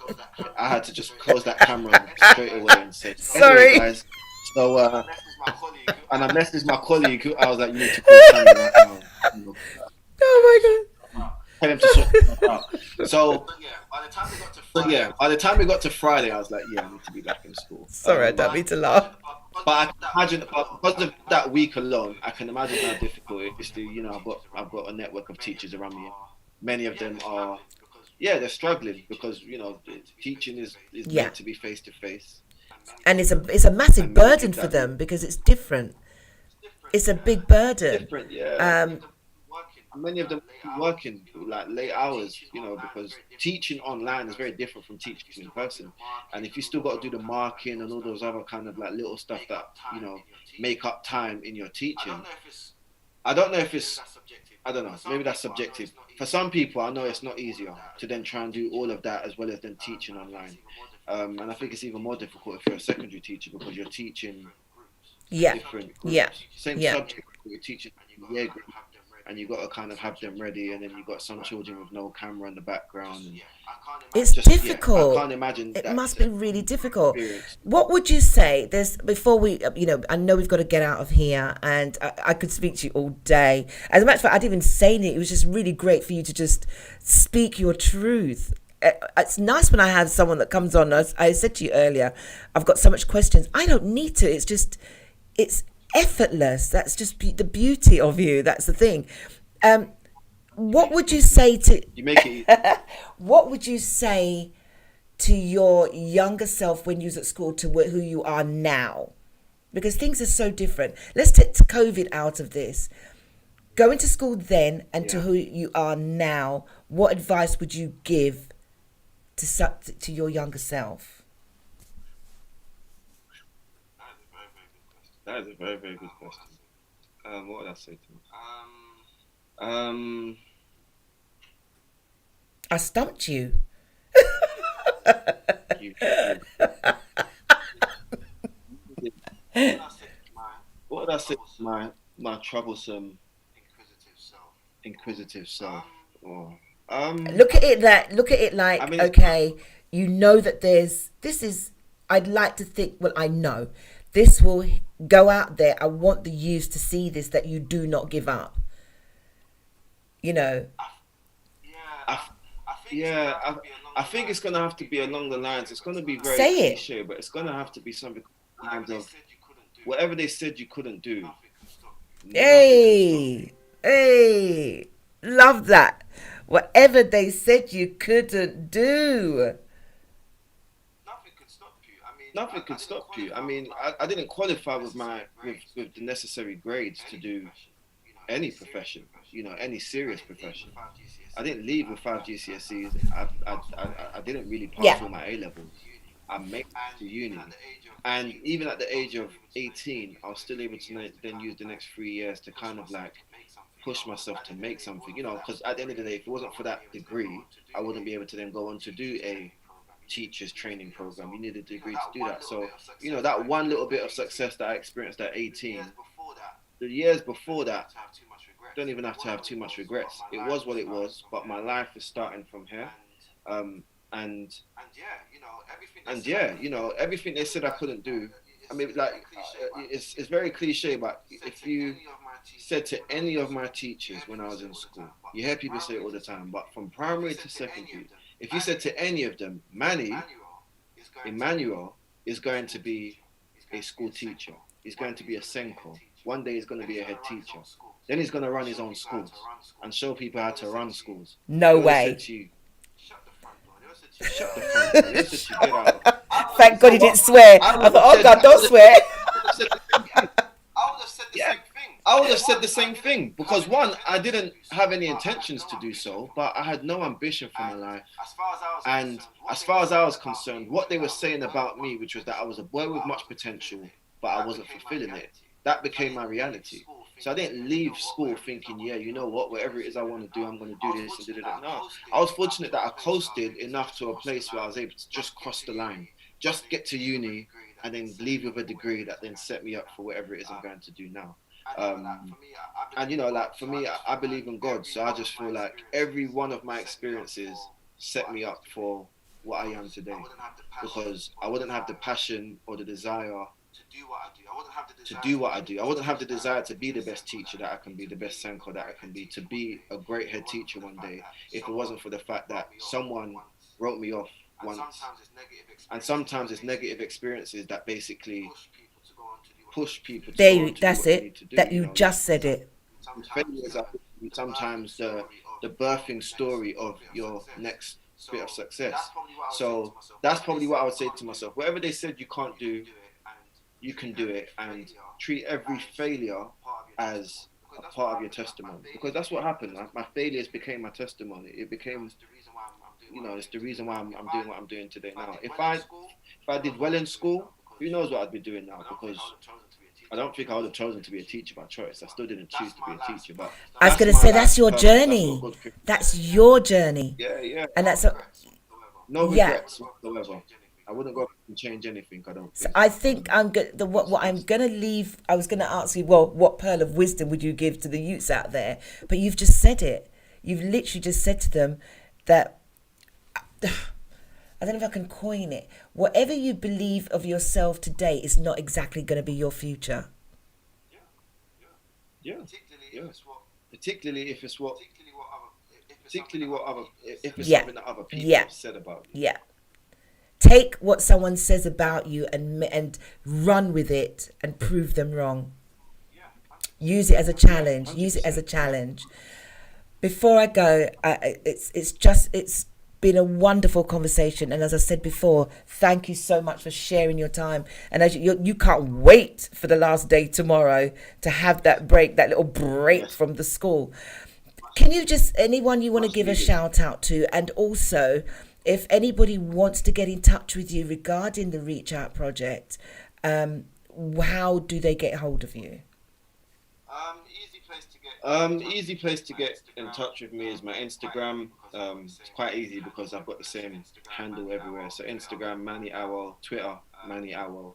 I had to just close that camera straight away and say, sorry guys. So and I messaged my colleague who I was like, you need to call Sammy right now. Oh my god. Tell him to sort it out. So by the time we got to Friday, I was like, I need to be back in school. Sorry, I don't mean to laugh. But I can imagine, because of that week alone, I can imagine how difficult it is to, I've got a network of teachers around me. Many of them are, they're struggling because, teaching is meant to be face to face. And it's a massive burden for them because it's different. It's a big burden. Different, yeah. Many of them working like late hours, because teaching online is very different from teaching in person. And if you still got to do the marking and all those other kind of like little stuff that, make up time in your teaching, I don't know, maybe that's subjective. For some people, I know it's not easier to then try and do all of that as well as then teaching online. And I think it's even more difficult if you're a secondary teacher because you're teaching different groups. Same subject, but you're teaching year group. And you got to kind of have them ready, and then you got some children with no camera in the background. And it's difficult. I can't imagine. It must be really difficult. Experience. What would you say? Before we, I know we've got to get out of here, and I could speak to you all day. As a matter of fact, I didn't even say anything. It was just really great for you to just speak your truth. It's nice when I have someone that comes on. I said to you earlier, I've got so much questions. I don't need to. It's effortless. That's just the beauty of you. That's the thing. What would you say to you make it what would you say to your younger self when you was at school to who you are now? Because things are so different. Let's take COVID out of this. Going to school then and to who you are now, what advice would you give to your younger self? That is a very, very good question. What would I say to him? I stumped you. What would I say to my troublesome, inquisitive self? Look at it like, I mean, okay, you know that I'd like to think, well, I know this will go out there. I want the youth to see this, that you do not give up. You know. I think it's going to have to be along the lines. It's going to be very cliche, but it's going to have to be something of whatever they said you couldn't do. Hey, love that. Whatever they said you couldn't do. Nothing could stop you. I mean, I didn't qualify with the necessary grades to do any profession, any serious profession. I didn't leave with 5 GCSEs. I didn't really pass all my A levels. I made it to uni, and even at the age of 18, I was still able to then use the next 3 years to kind of like push myself to make something, because at the end of the day, if it wasn't for that degree, I wouldn't be able to then go on to do a teacher's training program. You need a degree to do that. So, that one little bit of success that I experienced at 18, the years before that, don't even have to have too much regrets. It was what it was, but my life is starting from here. Everything they said I couldn't do. I mean, like, it's very cliche, but if you said to any of my teachers when I was in school, you hear people say it all the time, but from primary to secondary, if you said to any of them, Emmanuel is going to be a school teacher. He's going to be a Senko. One day he's going to be a head teacher. Then he's going to run his own schools and show people how to run schools. No way. Shut the front door. Thank God he didn't swear. I thought, oh God, don't swear. I would have said the same thing because one, I didn't have any intentions to do so, but I had no ambition for my life. And as far as I was concerned, what they were saying about me, which was that I was a boy with much potential, but I wasn't fulfilling it, that became my reality. So I didn't leave school thinking, yeah, you know what, whatever it is I want to do, I'm going to do this and do that. No, I was fortunate that I coasted enough to a place where I was able to just cross the line, just get to uni and then leave with a degree that then set me up for whatever it is I'm going to do now. For me, I believe in God. So I just feel like every one of my experiences set me up for what I am today, because I wouldn't have the passion or the desire to do what I do. I wouldn't have the desire to be the best teacher that I can be, the best Senko that I can be, to be a great head teacher one day, if it wasn't for the fact that someone wrote me off once. And sometimes it's negative experiences that basically push people to there you, that's it. That you just said it. Failures are sometimes the birthing story of your next bit of success. So that's probably what I would say to myself. Whatever they said you can't do, you can do it, and treat every failure as a part of your testimony, because that's what happened. My failures became my testimony. It became, it's the reason why I'm doing what I'm doing today now. If I did well in school, who knows what I'd be doing now, because I don't think I would have chosen to be a teacher by choice. I still didn't choose to be a teacher, but I was going to say that's your journey. That's your journey. Yeah. And that's no regrets whatsoever. I wouldn't go and change anything. I don't. So I think I'm good. What I'm gonna leave. I was gonna ask you, well, what pearl of wisdom would you give to the youths out there? But you've just said it. You've literally just said to them that I don't know if I can coin it. Whatever you believe of yourself today is not exactly going to be your future. Yeah. Particularly if it's something that other people have said about you. Yeah. Take what someone says about you and run with it and prove them wrong. Use it as a challenge. 100%. Use it as a challenge. Before I go, it's been a wonderful conversation, and as I said before, thank you so much for sharing your time. And as you can't wait for the last day tomorrow to have that little break from the school. Can you anyone you want to give a shout out to, and also if anybody wants to get in touch with you regarding the Reach Out project, how do they get hold of you? Easy place to get in touch with me is my Instagram. It's quite easy because I've got the same handle everywhere. So Instagram, Manny Awoyelu, Twitter, Manny Awoyelu.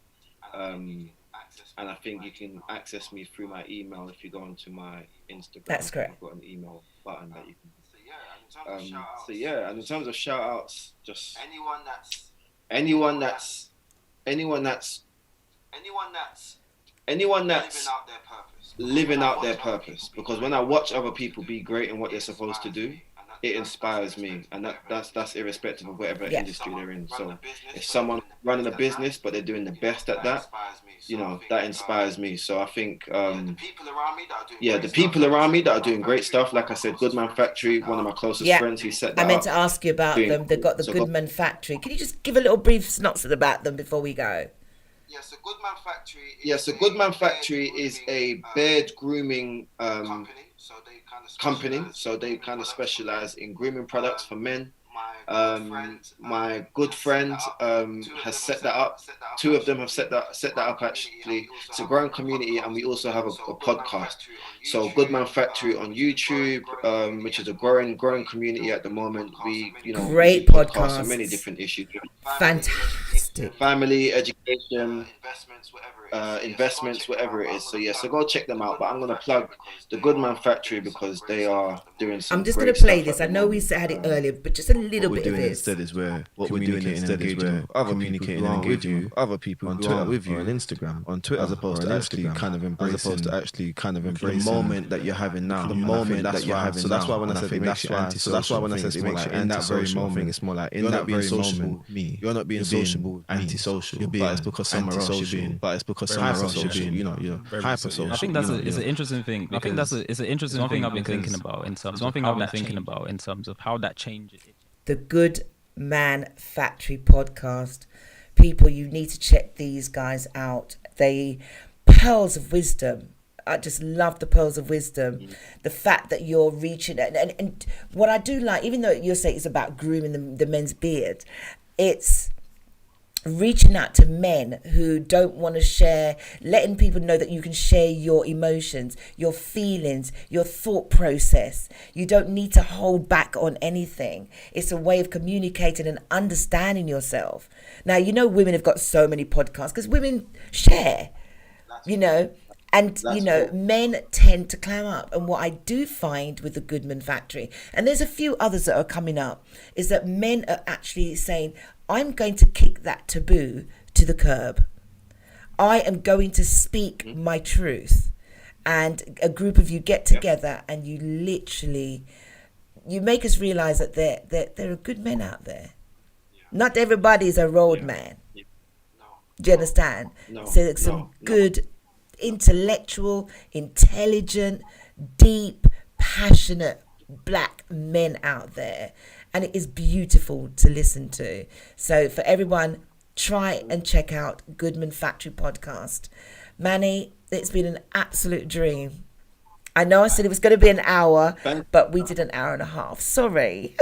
And I think you can access me through my email if you go onto my Instagram. That's correct. I've got an email button that you can. And in terms of shout outs, just anyone that's living out their purpose. Because when I watch other people be great in what they're supposed to do, it inspires me, and that's irrespective of whatever industry they're in. So if someone running a business but they're doing the best at that, you know, that inspires me. So I think the people around me that are doing great stuff, like I said, Goodman Factory, one of my closest friends, he set that up. I meant to ask you about them. They've got the Goodman Factory. Can you just give a little brief synopsis about them before we go? So Goodman Factory is a beard grooming company. So they kind of specialize in grooming products for men. My good friend has set that up. Two of them have set that up actually. It's a growing community, and we also have a podcast. So Goodman Factory on YouTube, which is a growing community at the moment. We great we podcast on many different issues. Fantastic. Family, education, investments, whatever it is. So so go check them out. But I'm gonna plug the Goodman Factory because they are doing some. I'm just gonna play this. I know we had it earlier, but just a little bit of this. Instead is where what we're doing instead is where other communicating and engaging with other people on Twitter with you, on Instagram, on Twitter, as opposed to actually kind of embracing the moment that you're having now, the moment that you're having. So that's why when I said it makes you anti-social, that's why when I said it makes you in that very moment, it's more like in that very moment, you're not being sociable, anti-social. But it's because somewhere else you're being. But it's because somewhere else you're being. You're hyper-social. I think that's an interesting thing. I think it's an interesting thing I've been thinking about in terms of how that changes. The Good Man Factory podcast. People, you need to check these guys out. They pearls of wisdom. I just love the pearls of wisdom. The fact that you're reaching and what I do like, even though you're saying it's about grooming the men's beard, it's reaching out to men who don't want to share, letting people know that you can share your emotions, your feelings, your thought process. You don't need to hold back on anything. It's a way of communicating and understanding yourself. Now, women have got so many podcasts because women share, and men tend to clam up. And what I do find with the Goodman Factory, and there's a few others that are coming up, is that men are actually saying, I'm going to kick that taboo to the curb. I am going to speak my truth. And a group of you get together and you literally, you make us realize that there are good men out there. Not everybody's a road man. Do you understand? So there's some good, intellectual, intelligent, deep, passionate black men out there. And it is beautiful to listen to. So for everyone, try and check out Goodman Factory podcast. Manny, it's been an absolute dream. I know I said it was going to be an hour, but we did an hour and a half. Sorry.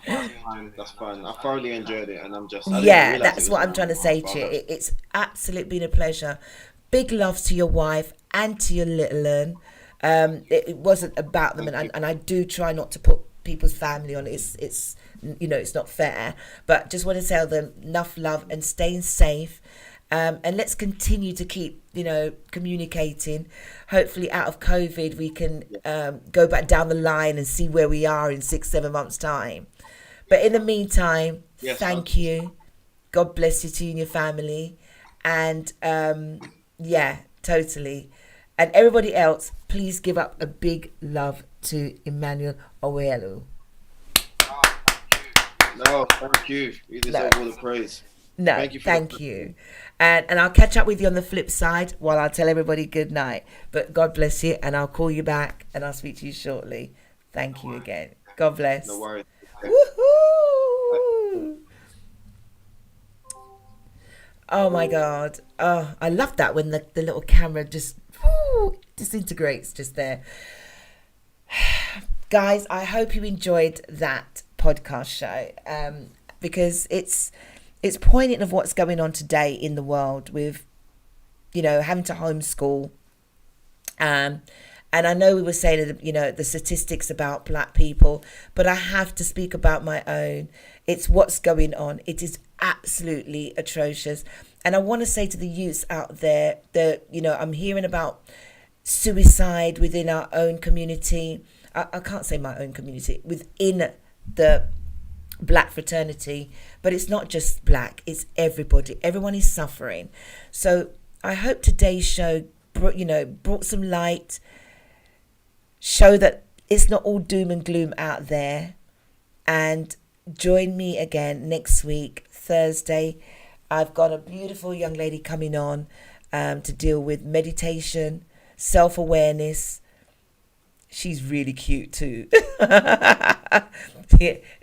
That's fine. I thoroughly enjoyed it, and I'm just... that's what I'm trying to say to you. It's absolutely been a pleasure. Big love to your wife and to your little one. It wasn't about them, and I do try not to put people's family on. It's not fair, but just want to tell them enough love and staying safe, and let's continue to keep communicating. Hopefully out of COVID we can go back down the line and see where we are in 6-7 months time. But in the meantime, thank you. God bless you to you and your family, and totally. And everybody else, please give up a big love to Emmanuel Awoyelu. No, thank you. You deserve all the praise. No, thank you. And I'll catch up with you on the flip side while I'll tell everybody good night. But God bless you, and I'll call you back and I'll speak to you shortly. Thank you again. God bless. No worries. Woohoo! Oh my God. Oh, I love that when the little camera just disintegrates just there. Guys, I hope you enjoyed that podcast show, because it's poignant of what's going on today in the world with, having to homeschool. And I know we were saying, the statistics about black people, but I have to speak about my own. It's what's going on. It is absolutely atrocious. And I want to say to the youths out there that, I'm hearing about suicide within our own community. I can't say my own community, within the black fraternity, but it's not just black, it's everybody. Everyone is suffering. So I hope today's show brought some light, show that it's not all doom and gloom out there. And join me again next week, Thursday. I've got a beautiful young lady coming on to deal with meditation, self-awareness. She's really cute too.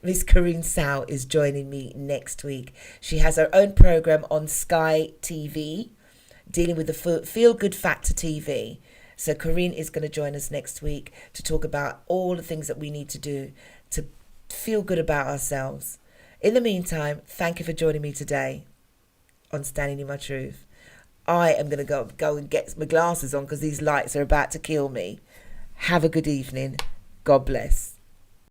Miss Corinne Sau is joining me next week. She has her own program on Sky TV, dealing with the Feel Good Factor TV. So Corinne is going to join us next week to talk about all the things that we need to do to feel good about ourselves. In the meantime, thank you for joining me today on Standing in My Truth. I am going to go and get my glasses on because these lights are about to kill me. Have a good evening. God bless.